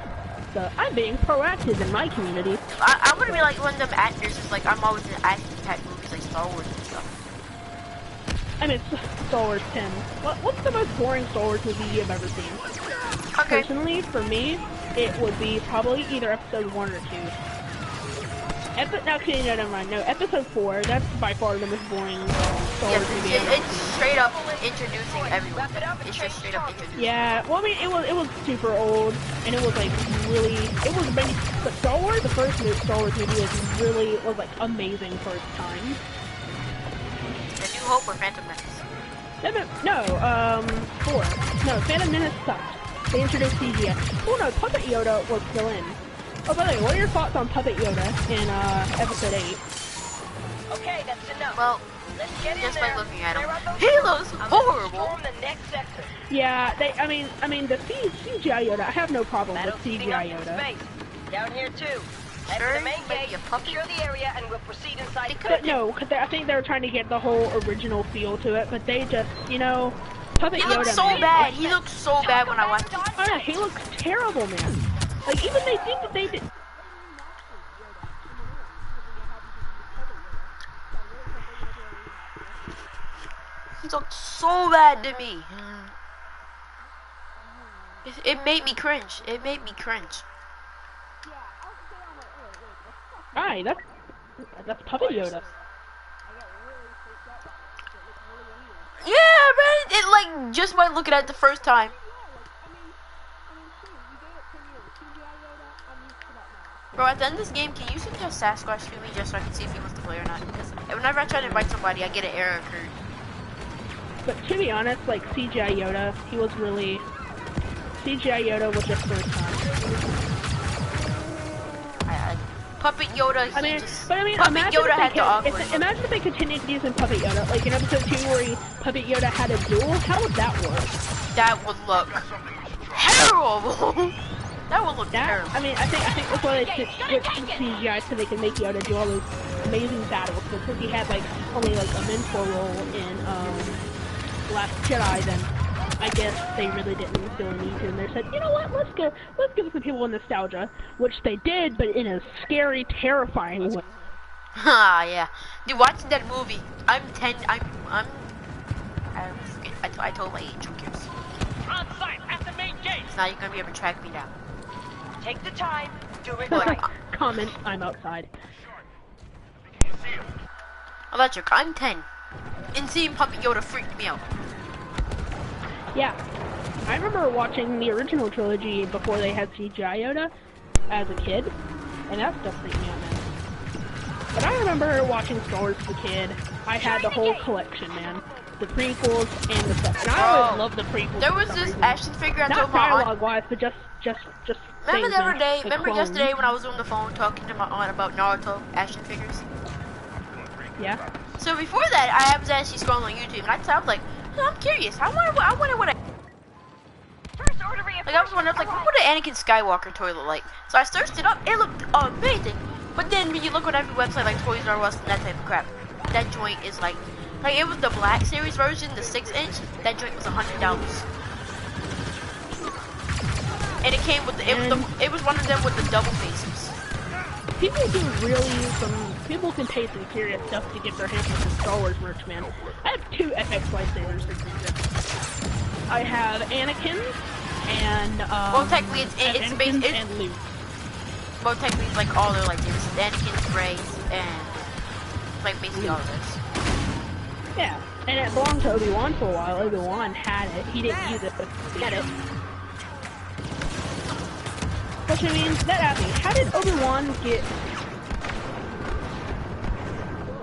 So I'm being proactive in my community. I want to be like one of them actors. It's like I'm always in action type movies like Star Wars and stuff. I mean, it's Star Wars 10. What's the most boring Star Wars movie you've ever seen? Okay. Personally, for me, it would be probably either episode 1 or 2. Actually, no, never mind. No, episode 4. That's by far the most boring Star Yeah, Wars movie ever. it's straight up introducing everyone. It's just straight up introducing. Yeah, well, I mean, it was super old, and it was like really, it was amazing. But Star Wars, the first Star Wars movie was like amazing for its time. A New Hope or Phantom Menace? Four. No, Phantom Menace sucked. They introduced CGI. Oh no, Puppet Yoda was still in. Oh, by the way, what are your thoughts on Puppet Yoda in Episode 8? Okay, that's enough. Well, Let's get in just there. by looking at him, Clear out those he rooms. looks I'm gonna horrible. storm the next sector. Yeah, I mean, the CGI Yoda, I have no problem with Battle's heating up CGI in Yoda. space. Down here too. Head Sure, to the main maybe gate, a puppy. secure the area, and we'll proceed inside. But no, because I think they were trying to get the whole original feel to it, but they just, Puppet He Yoda. looks so man. bad. He looks so bad when I watch it. Oh yeah, he looks terrible, man. Like, even they think that they did. He looks so bad to me. It made me cringe. It made me cringe. Aye, that's Puppet Yoda. Yeah, man. It like just by looking at it the first time. Bro, at the end of this game, can you suggest Sasquatch to me just so I can see if he wants to play or not? Because whenever I try to invite somebody, I get an error occurred. But to be honest, like CGI Yoda, CGI Yoda was just first time. Puppet Yoda, I mean, Puppet imagine Yoda had the awkward. imagine if they continued using Puppet Yoda, like in episode 2 where Puppet Yoda had a duel. How would that work? That would look terrible. That would look terrible. I mean, I think that's why they switched to CGI so they can make Yoda do all those amazing battles. Because he had like only like a mentor role in Last Jedi, then I guess they really didn't feel a need to, and they said, you know what, let's give some people nostalgia, which they did, but in a scary, terrifying way. Ah, yeah. Dude, watching that movie, I told my age, who cares? On site at the main gate. Now you're gonna be able to track me down. Take the time. Do it Like, right. Comment, I'm outside. Electric, I'm 10. And seeing Puppet Yoda freaked me out. Yeah. I remember watching the original trilogy before they had CGI Yoda as a kid, and that stuff freaked me out, man. But I remember watching Star Wars as a kid. I had the whole collection, man. The prequels and the stuff. And I always loved the prequels. There for was some this reason. action figure I Not told my aunt. dialogue-wise, but just Remember things the other and day, the remember clones. yesterday when I was on the phone talking to my aunt about Naruto action figures? Yeah. So before that, I was actually scrolling on YouTube, and I was like, I'm curious. I wonder what First order like I was wondering, like, what would an Anakin Skywalker toy look like? So I searched it up. It looked amazing. But then when you look on every website like Toys R Us and that type of crap, that joint is like it was the Black Series version, the 6-inch. That joint was $100. And it came with it was one of them with the double faces. People can pay some serious stuff to get their hands on some Star Wars merch, man. I have 2 FX lightsabers. I have Anakin and Well, technically it's Anakin based and Luke. well, technically it's like all their lightsabers. It's Anakin, Rey, and like basically all of this. Yeah, and it belonged to Obi-Wan for a while. Obi-Wan had it. He didn't use it, but he had it. Which, I mean, that asked me, how did Obi-Wan get...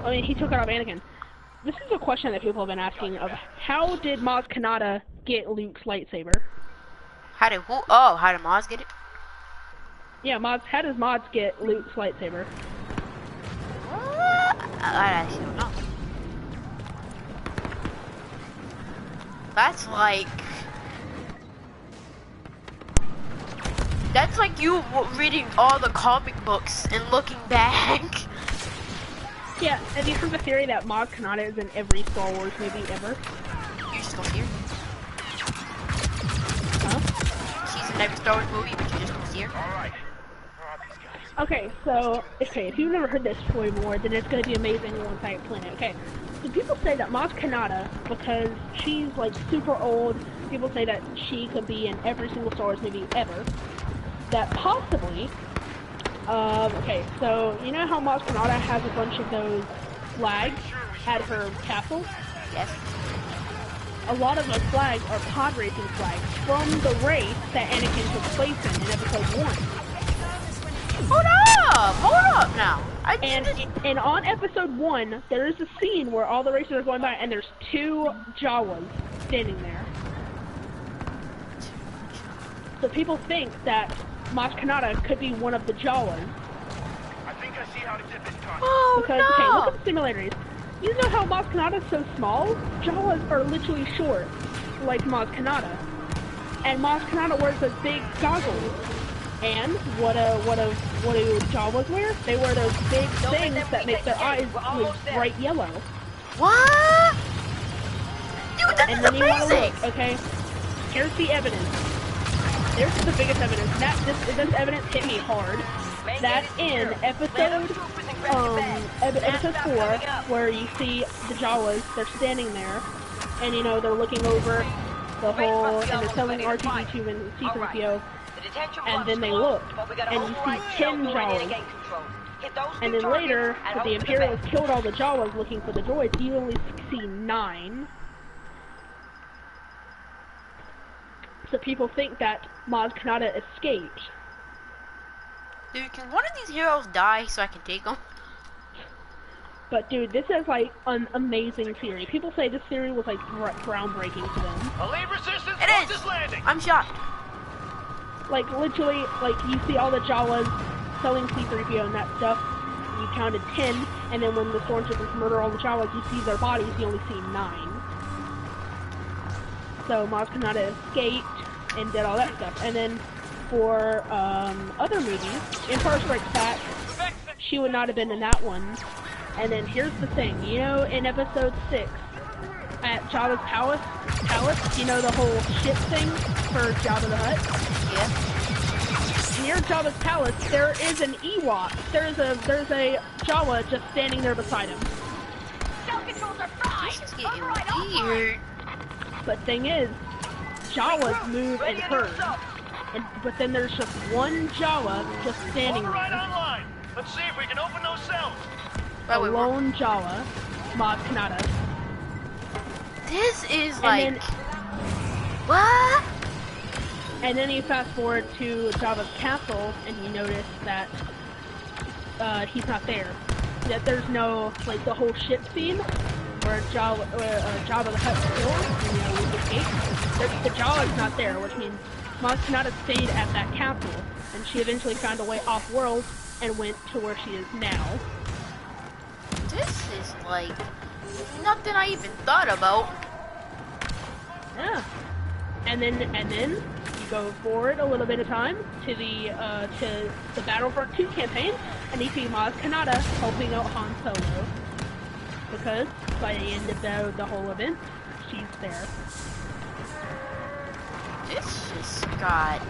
I mean, he took it off Anakin. This is a question that people have been asking of how did Maz Kanata get Luke's lightsaber? How did who? Oh, how did Maz get it? Yeah, how does Maz get Luke's lightsaber? I actually don't know. That's like you reading all the comic books and looking back. Yeah, have you heard the theory that Maz Kanata is in every Star Wars movie ever? You just don't see her. Huh? She's in every Star Wars movie, but you just don't see her. Okay, so, if you've never heard this story more, then it's going to be amazing once I explain it. Okay, so people say that Maz Kanata, because she's, like, super old, people say that she could be in every single Star Wars movie ever, that possibly, okay, so, you know how Maz Kanata has a bunch of those flags at her castle? Yes. A lot of those flags are pod racing flags from the race that Anakin took place in episode 1. Hold up now. And on episode 1, there is a scene where all the racers are going by, and there's 2 Jawas standing there. So people think that Maz Kanata could be one of the Jawas. I think I see how to get this done. Oh Because, no! okay, look at the simulators. You know how Maz Kanata is so small? Jawas are literally short, like Maz Kanata. And Maz Kanata wears those big goggles. And what do Jawas wear? They wear those big things that make their eyes look bright yellow. What? Dude, And that's then you want to amazing! look, okay? Here's the evidence. Here's the biggest evidence. This evidence hit me hard. That in episode 4, where you see the Jawas, they're standing there, and you know, they're looking over the whole, and they're telling R2-D2 and C-3PO, and then they look, and you see 10 Jawas. And then later, when the Imperials killed all the Jawas looking for the droids, you only see 9. So people think that Maz Kanata escaped. Dude, can one of these heroes die so I can take them? But dude, this is like an amazing theory. People say this theory was like groundbreaking to them. Elite resistance It on is! this landing. I'm shocked. Like literally, like you see all the Jawas selling C-3PO and that stuff. You counted 10, and then when the stormtroopers murder all the Jawas, you see their bodies. You only see 9. So Maz Kanata escaped and did all that stuff. And then for other movies, Empire Strikes Back, she would not have been in that one. And then here's the thing, you know, in episode 6, at Jabba's palace, you know the whole ship thing for Jabba the Hutt? Yeah. Near Jabba's palace, there is an Ewok. There's a Jawa just standing there beside him. This is getting weird. But thing is, Jawas move in herds. But then there's just one Jawa just standing Override there. online. Let's see if we can open those cells. Wait, A wait, lone Jawa, Maz Kanata. this is like... And then, What? and then you fast forward to Jabba's castle, and you notice that he's not there. That there's no, like, the whole ship scene where Jabba the Hutt killed, and, you know, Luke escaped. The Jawa's not there, which means Maz Kanata stayed at that castle, and she eventually found a way off-world and went to where she is now. This is like nothing I even thought about. Yeah. And then you go forward a little bit of time to the Battlefront 2 campaign, and you see Maz Kanata helping out Han Solo. Because by the end of the whole event, she's there. This just got...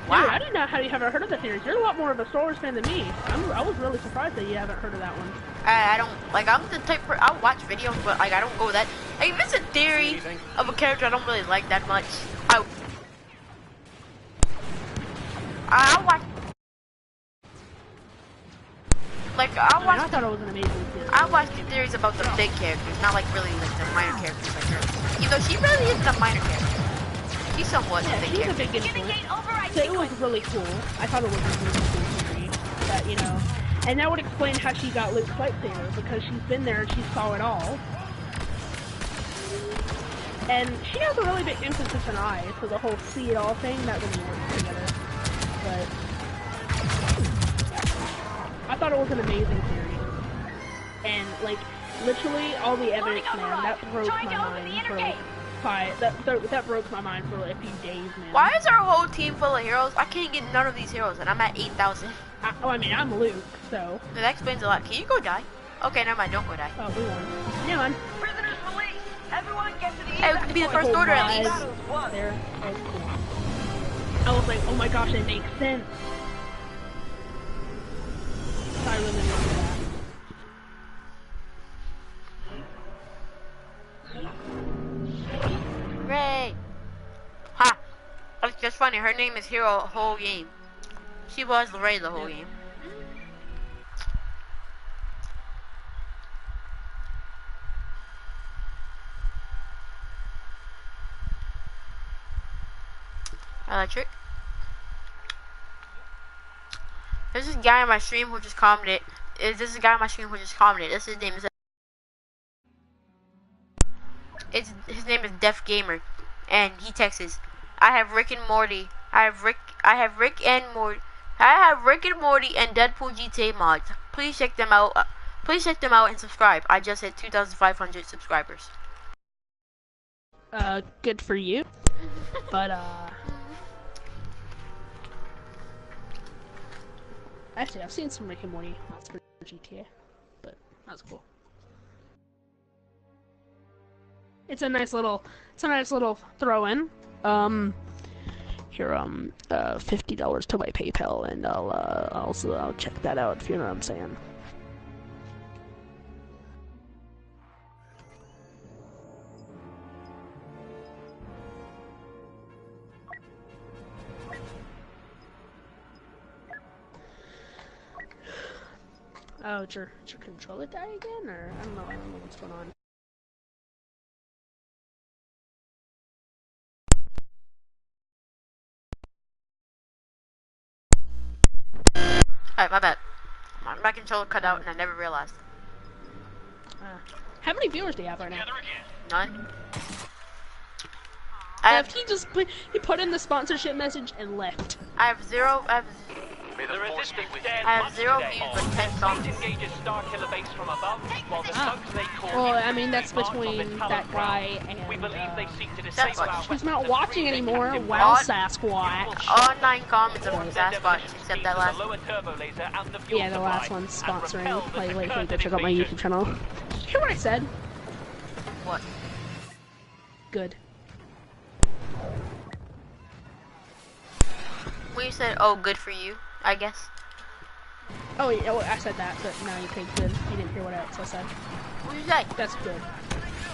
Wow. Wow. Dude, I did not how you haven't heard of the series. You're a lot more of a Star Wars fan than me. I was really surprised that you haven't heard of that one. I don't, like, I'm the type I'll watch videos, but, like, I don't go that, like, if it's a theory of a character I don't really like that much, I'll watch, like, I thought it was an amazing series. I'll watch the theories about the big characters, not, like, really, like, the minor characters like her. Even though she really is the minor character. She's somewhat Yeah, a big she's a character. big influence. So it was really cool. I thought it was a really cool theory. That, you know, and that would explain how she got Luke's lightsaber, because she's been there and she saw it all. And she has a really big emphasis on eyes, so the whole see it all thing, that really works together. But I thought it was an amazing series. And like literally all the evidence, man, that broke my mind for like that broke my mind for like a few days, man. Why is our whole team full of heroes? I can't get none of these heroes, and I'm at 8,000. I mean, I'm Luke, so. That explains a lot. Can you go die? Okay, never mind, don't go die. Oh, we won. Yeah, man. Prisoners released. Everyone get to the Hey, we can be the first order at least. There. That's cool. I was like, oh my gosh, it makes sense. I really remember that. Hooray! Ha! It's just funny, her name is Hero the whole game. She was Ray the whole game. Electric. There's this guy on my stream who just commented. This is a guy on my stream who just commented. This his name is. His name is Def Gamer, and he texts, "I have Rick and Morty. I have Rick and Morty. I have Rick and Morty and Deadpool GTA mods. Please check them out. Please check them out and subscribe. I just hit 2,500 subscribers." Good for you. But actually, I've seen some Rick and Morty mods for GTA, but that's cool. It's a nice little throw-in. Here, $50 to my PayPal, and I'll check that out if you know what I'm saying. Oh, did your controller die again, or I don't know what's going on. Alright, my bad. My controller cut out and I never realized. How many viewers do you have right now? None. He put in the sponsorship message and left. I have zero. I have 0 views but 10 thumbs. Well, I mean that's between that guy and who's not watching anymore. Wow, Sasquatch. All 9 comments are from Sasquatch except that last one. Yeah, the last one's sponsoring. Wait, go check out my YouTube channel. Hear what I said? What? Good. When you said, "Oh, good for you," I guess. Oh, yeah, well, I said that, but now you think good. You didn't hear what else I said. What did you say? That's good.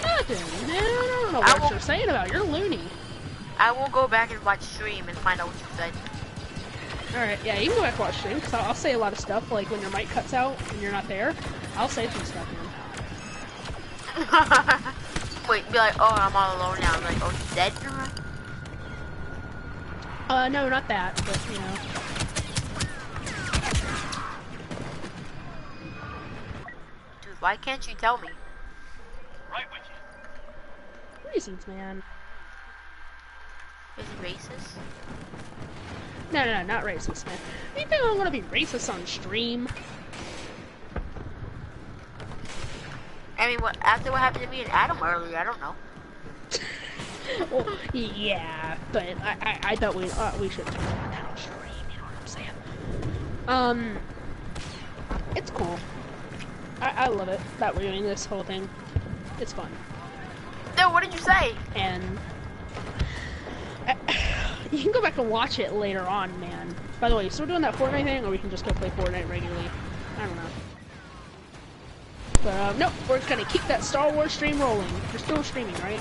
Nothing. I don't know what you're saying about. You're loony. I will go back and watch stream and find out what you said. Alright, yeah, you can go back and watch stream, because I'll say a lot of stuff, like when your mic cuts out and you're not there, I'll say some stuff, man. Wait, be like, "Oh, I'm all alone now." I'm like, "Oh, he's dead?" No, not that, but, you know. Dude, why can't you tell me? Right with you. Reasons, man. Is he racist? No, not racist, man. You think I'm gonna be racist on stream? I mean, after what happened to me and Adam earlier, I don't know. Well, yeah, but I thought we should do that on stream, you know what I'm saying? It's cool. I love it that we're doing this whole thing. It's fun. No, what did you say? And you can go back and watch it later on, man. By the way, you still doing that Fortnite thing, or we can just go play Fortnite regularly? I don't know. But nope, we're just gonna keep that Star Wars stream rolling. You're still streaming, right?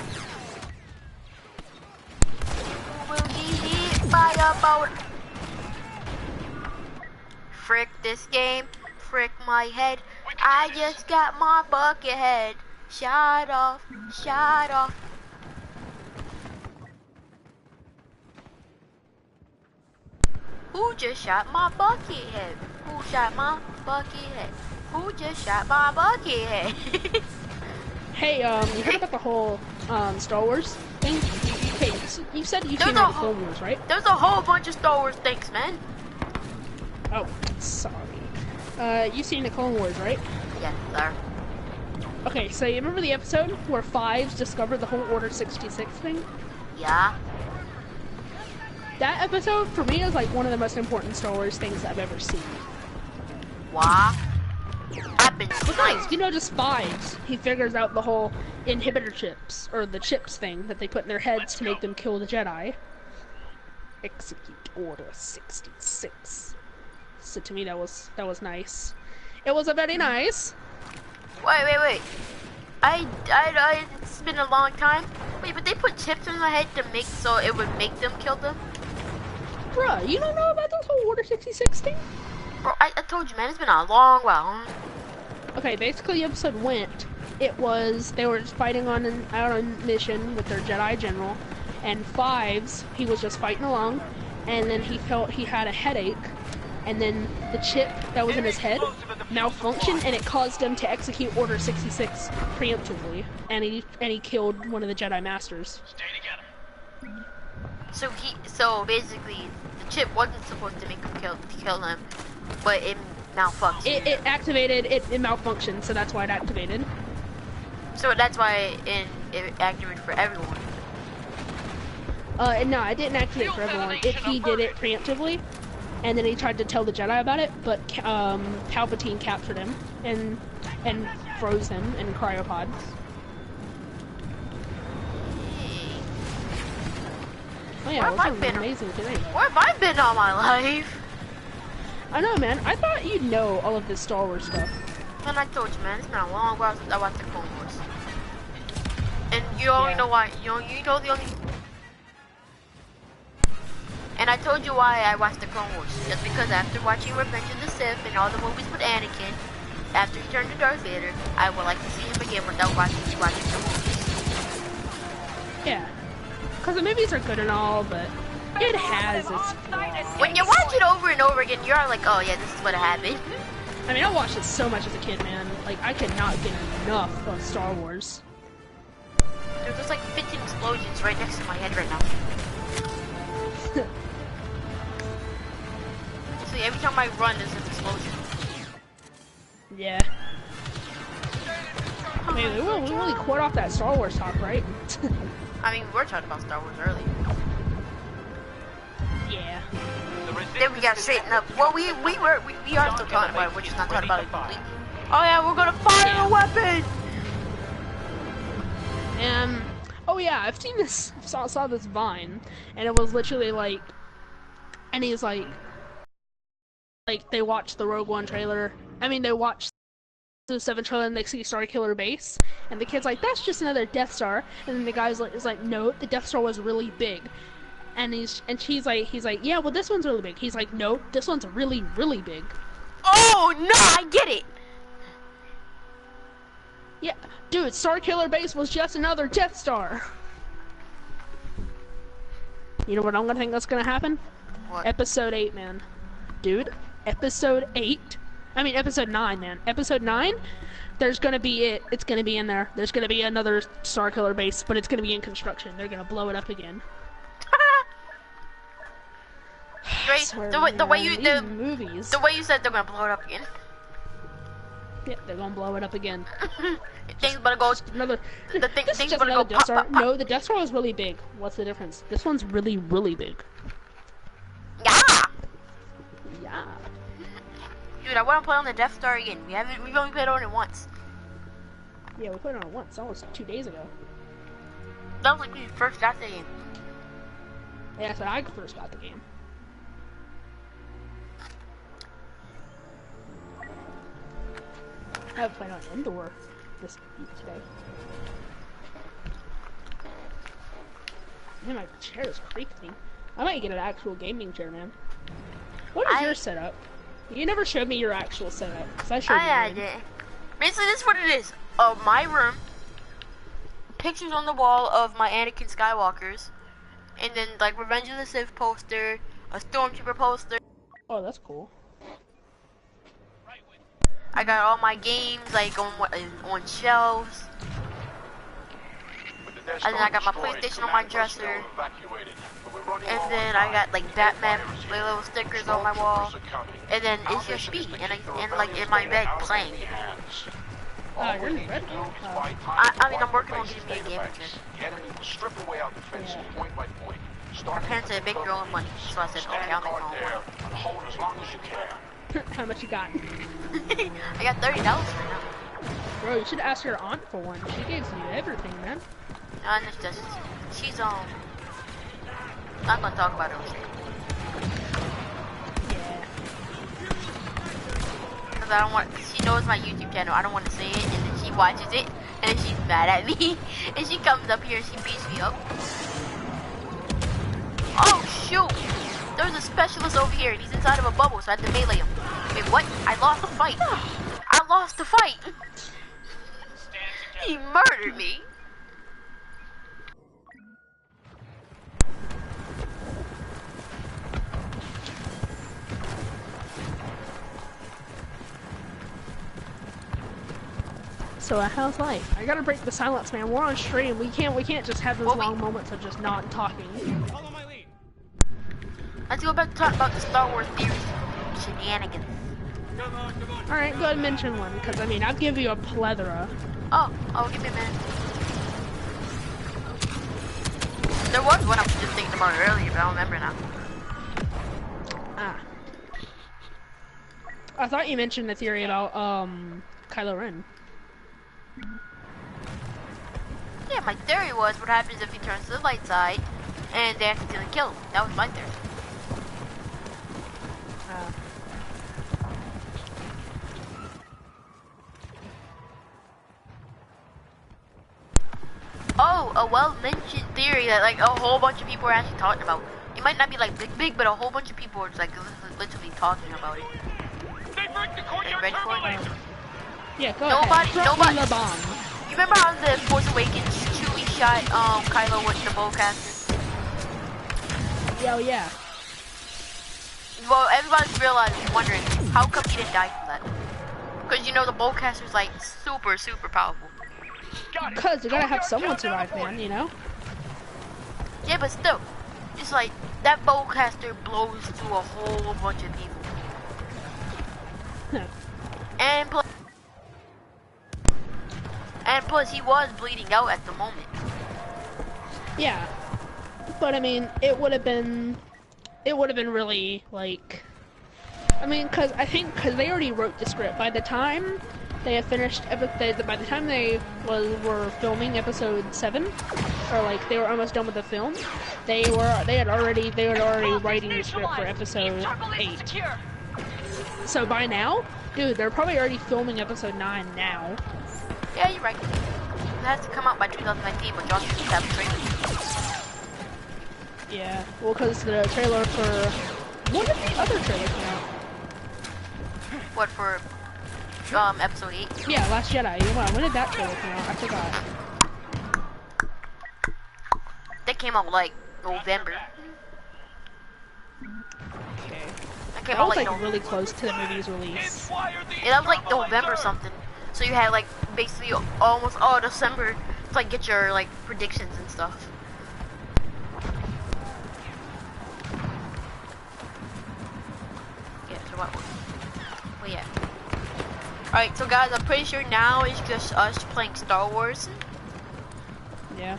Frick this game, frick my head. I just got my bucket head shot off, shot off. Who just shot my bucket head? Who shot my bucket head? Who just shot my bucket head? Hey, you heard about the whole Star Wars thing? Hey, so you said you've seen all the Clone Wars, right? There's a whole bunch of Star Wars things, man. Oh, sorry. You've seen the Clone Wars, right? Yes, sir. Okay, so you remember the episode where Fives discovered the whole Order 66 thing? Yeah. That episode, for me, is like one of the most important Star Wars things I've ever seen. Why? Happened. Because, you know, just Fives, he figures out the whole inhibitor chips, or the chips thing that they put in their heads to make them kill the Jedi. Execute Order 66. So to me, that was nice. It was a very nice. Wait. It's been a long time. Wait, but they put chips in their head to make so it would make them kill them? Bruh, you don't know about this whole Order 66 thing? Bro, I told you, man, it's been a long while. Okay, basically the episode went, they were just fighting on out on mission with their Jedi general, and 5's, he was just fighting along, and then he felt he had a headache, and then the chip that was in his head malfunctioned, and it caused him to execute Order 66 preemptively, and he killed one of the Jedi Masters. Stay together. So basically, the chip wasn't supposed to make him kill him, but it malfunctioned. It activated, it malfunctioned, so that's why it activated. So that's why it activated for everyone. No, it didn't activate for everyone. He did it preemptively, and then he tried to tell the Jedi about it, but Palpatine captured him and froze him in cryopods. Oh yeah, Where have I it was been? amazing today. Where have I been all my life? I know, man. I thought you'd know all of this Star Wars stuff. And I told you, man, it's been a long while since I watched the Clone Wars. And you only know why. You know the only. And I told you why I watched the Clone Wars. Just because after watching Revenge of the Sith and all the movies with Anakin, after he turned to Darth Vader, I would like to see him again without watching the movies. Yeah. Because the movies are good and all, but it has its flaws. When you watch it over and over again, you're like, oh yeah, this is what happened. I mean, I watched it so much as a kid, man. Like, I could not get enough of Star Wars. There's like 15 explosions right next to my head right now. See, every time I run, there's an explosion. Yeah. I mean, we really quit off that Star Wars talk, right? I mean, we were talking about Star Wars earlier. Yeah. Then we got straightened up. Well, we are still talking about it. We're just not talking about it completely. Oh yeah, we're gonna fire a weapon. Oh yeah, I've seen this. Saw this Vine, and it was literally like, and he's like they watched the Rogue One trailer. I mean, they watched the 7 trailer and they see Star Killer Base, and the kid's like, that's just another Death Star, and then the guy's like, is like, no, the Death Star was really big. And he's like, yeah, well, this one's really big. He's like, no, this one's really, really big. Oh no, I get it. Yeah, dude, Star Killer Base was just another Death Star. You know what I'm gonna think that's gonna happen? What? Episode 8, man. Dude, Episode 8. I mean, Episode 9, man. Episode 9, there's gonna be it's gonna be in there. There's gonna be another Star Killer Base, but it's gonna be in construction. They're gonna blow it up again. The way you movies. the way you said they're gonna blow it up again. Yep, they're gonna blow it up again. Things gonna go. Another. This is Things just gonna another go Death pop, Star. pop, pop. No, the Death Star was really big. What's the difference? This one's really, really big. Yeah. Yeah. Dude, I want to play on the Death Star again. We've only played on it once. Yeah, we played on it once. That was 2 days ago. That was like when we first got the game. Yeah, so I first got the game. I haven't played on Endor today. Man, my chair is creaking. I might get an actual gaming chair, man. What is your setup? You never showed me your actual setup. Cause I showed you I mine. did. Basically, this is what it is. My room. Pictures on the wall of my Anakin Skywalkers. And then, like, Revenge of the Sith poster. A Stormtrooper poster. Oh, that's cool. I got all my games, like, on shelves. And then I got my PlayStation on my dresser. And then I got, like, Batman little stickers on my wall. And then it's just me, and like, in my bed playing. You're in bed? I mean, I'm working on getting me a gaming chair. My parents said, make your own money. So I said, okay, I'll make my own money. How much you got? I got $30 right now. Bro, you should ask your aunt for one. She gives you everything, man. No, it's just, she's not gonna talk about it. Yeah. Cause I don't want, she knows my YouTube channel, I don't want to say it, and then she watches it, and then she's mad at me, and she comes up here and she beats me up. Oh shoot! There's a specialist over here, and he's inside of a bubble, so I have to melee him. Wait, what? I lost the fight. I lost the fight. He murdered me. So how's life? I gotta break the silence, man. We're on stream. We can't just have those Well, long moments of just not talking. Follow my lead. Let's go back to talk about the Star Wars theories shenanigans. Come on, come on. All right, go ahead and mention one, because I mean I'll give you a plethora. Oh, give me a minute. There was one I was just thinking about earlier, but I don't remember now. Ah. I thought you mentioned the theory about Kylo Ren. Yeah, my theory was what happens if he turns to the light side and they accidentally kill him. That was my theory. Oh, a well-mentioned theory that like a whole bunch of people are actually talking about. It might not be like big, but a whole bunch of people are just like literally talking about it. They break the courtyard Ready for turbo it? laser. Yeah, go Nobody- ahead. Drop nobody- me the bomb. You remember how in the Force Awakens Chewie shot Kylo with the bowcaster? Yeah, yeah. Well, everybody's wondering how come he didn't die from that? Because you know the bowcaster's like super powerful. Got it. Cause you gotta have Courtyard someone countdown survive, man. You know. Yeah, but still, it's like that bowcaster blows through a whole bunch of people. And plus, he was bleeding out at the moment. Yeah, but I mean, it would have been really like, I mean, cause they already wrote the script. By the time they had finished, by the time they were filming episode 7, or like they were almost done with the film, they had already writing the script for episode 8. So by now, dude, they're probably already filming episode 9 now. Yeah, you're right. It has to come out by 2019, but Josh doesn't have a trailer. Yeah, well, cause the trailer for what did the other trailer come out? What for? Episode 8. Yeah, Last Jedi. When did that trailer come out? I forgot. That came out like November. Okay. That came That out was like like really close to the movie's release. Inspire the Yeah, that was like turbo November laser. something. So you had like basically almost all December to like get your like predictions and stuff. Yeah, so what? Well, yeah. Alright, so guys, I'm pretty sure now it's just us playing Star Wars. Yeah.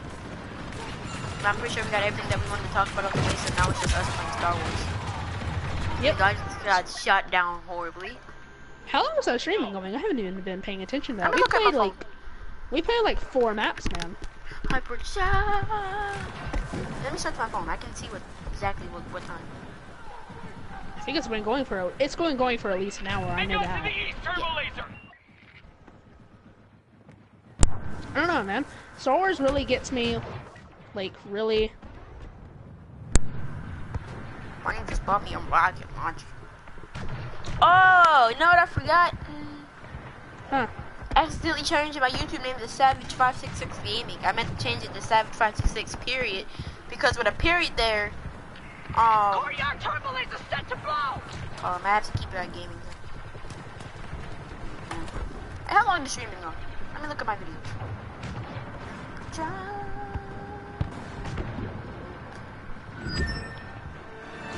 I'm pretty sure we got everything that we wanted to talk about on the way, so now it's just us playing Star Wars. Yep. You guys got shot down horribly. How long was that streaming going? I haven't even been paying attention to that. I'm gonna look at my phone. We played like 4 maps, man. Hyperchat. Let me search my phone. I can see exactly what time. I think it's been going for at least an hour. I They know go to that. the east turbo laser. I don't know, man. Star Wars really gets me, like, really. Why don't you just bought me a rocket launcher? Oh, you know what I forgot? Huh. Accidentally changed my YouTube name to Savage566 Gaming. I meant to change it to Savage566 period because with a period there, Courtyard turbo laser set to blow. I have to keep it on gaming. How long is streaming on? Let me look at my videos.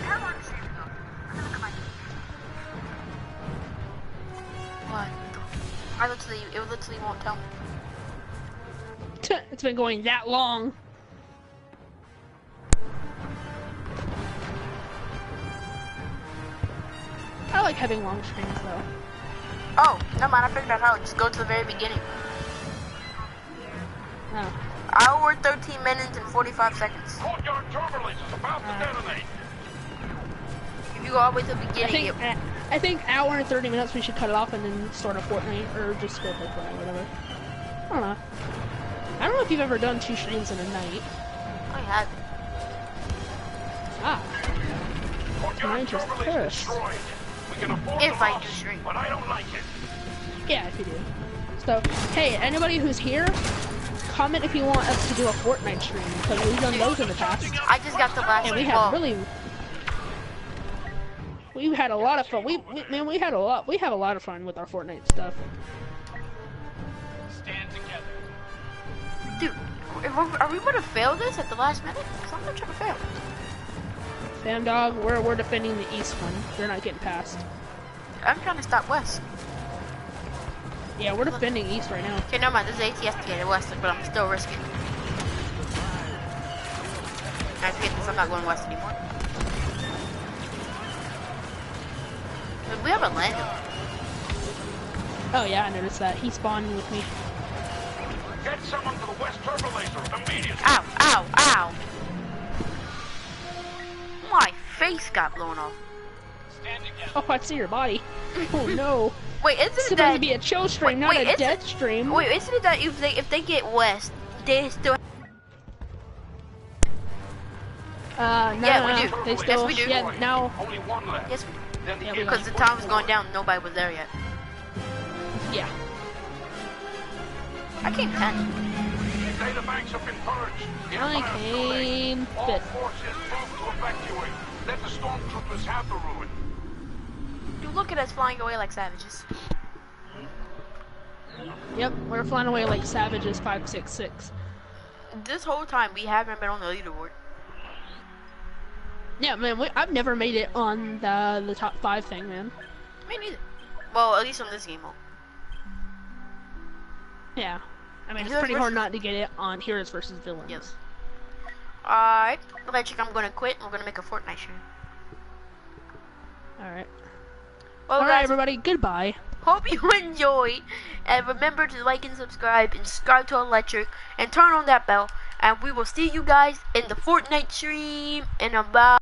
How long is streaming on? Let me look at my videos. What? It literally won't tell me. It's been going that long. I like having long streams though. Oh, never mind. I figured out how. Just go to the very beginning. Oh. Hour, 13 minutes, and 45 seconds. Courtyard turbo laser's about to detonate. If you go all the way to the beginning, I think hour and 30 minutes we should cut it off and then start a Fortnite or just go play Fortnite or whatever. I don't know. I don't know if you've ever done 2 streams in a night. I have. Ah. Courtyard Mine just turbo laser pushed. destroyed. We can afford If the I loss, do stream. but I don't like it. Yeah, if you do. So, hey, anybody who's here, comment if you want us to do a Fortnite stream, because we've done those in the past. I just got the last And we one. have we've had a lot of fun. We have a lot of fun with our Fortnite stuff. are we gonna fail this at the last minute? 'Cause I'm not trying to fail. Fam dog, we're defending the east one. They're not getting past. I'm trying to stop West. Yeah, we're defending east right now. Okay, never mind. This is ATS to get West, but I'm still risking. I forget this. I'm not going West anymore. But we haven't landed. Oh yeah, I noticed that. He spawned with me. Get someone to the west turbo laser immediately. Ow! Ow! Ow! My face got blown off. Standing down. Oh, I see your body. Oh no. Wait, It's isn't it supposed that? to be a chill stream, not a isn't death stream. Wait, isn't it that if they get West, they still? No, Yeah, no, we no. do. They Yes, still, we do. yeah, now, Only one left. Yes, Then the Yeah, we because the time was going down. Nobody was there yet. yeah. I came 10. Data banks have been purged. The I Empire's too late. came All fifth. forces move to evacuate. Let the stormtroopers have the ruin. You look at us flying away like savages. Yep, we're flying away like savages 566. This whole time we haven't been on the leaderboard. Yeah, man, I've never made it on the top 5 thing, man. Me neither. Well, at least on this game mode. Yeah. I mean, it's Heroes pretty hard versus- not to get it on Heroes versus Villains. Yes. Alright, Electric, I'm gonna quit. We're gonna make a Fortnite stream. Alright. Well, Alright, guys, everybody, goodbye. hope you enjoyed. And remember to like and subscribe to Electric and turn on that bell. And we will see you guys in the Fortnite stream in about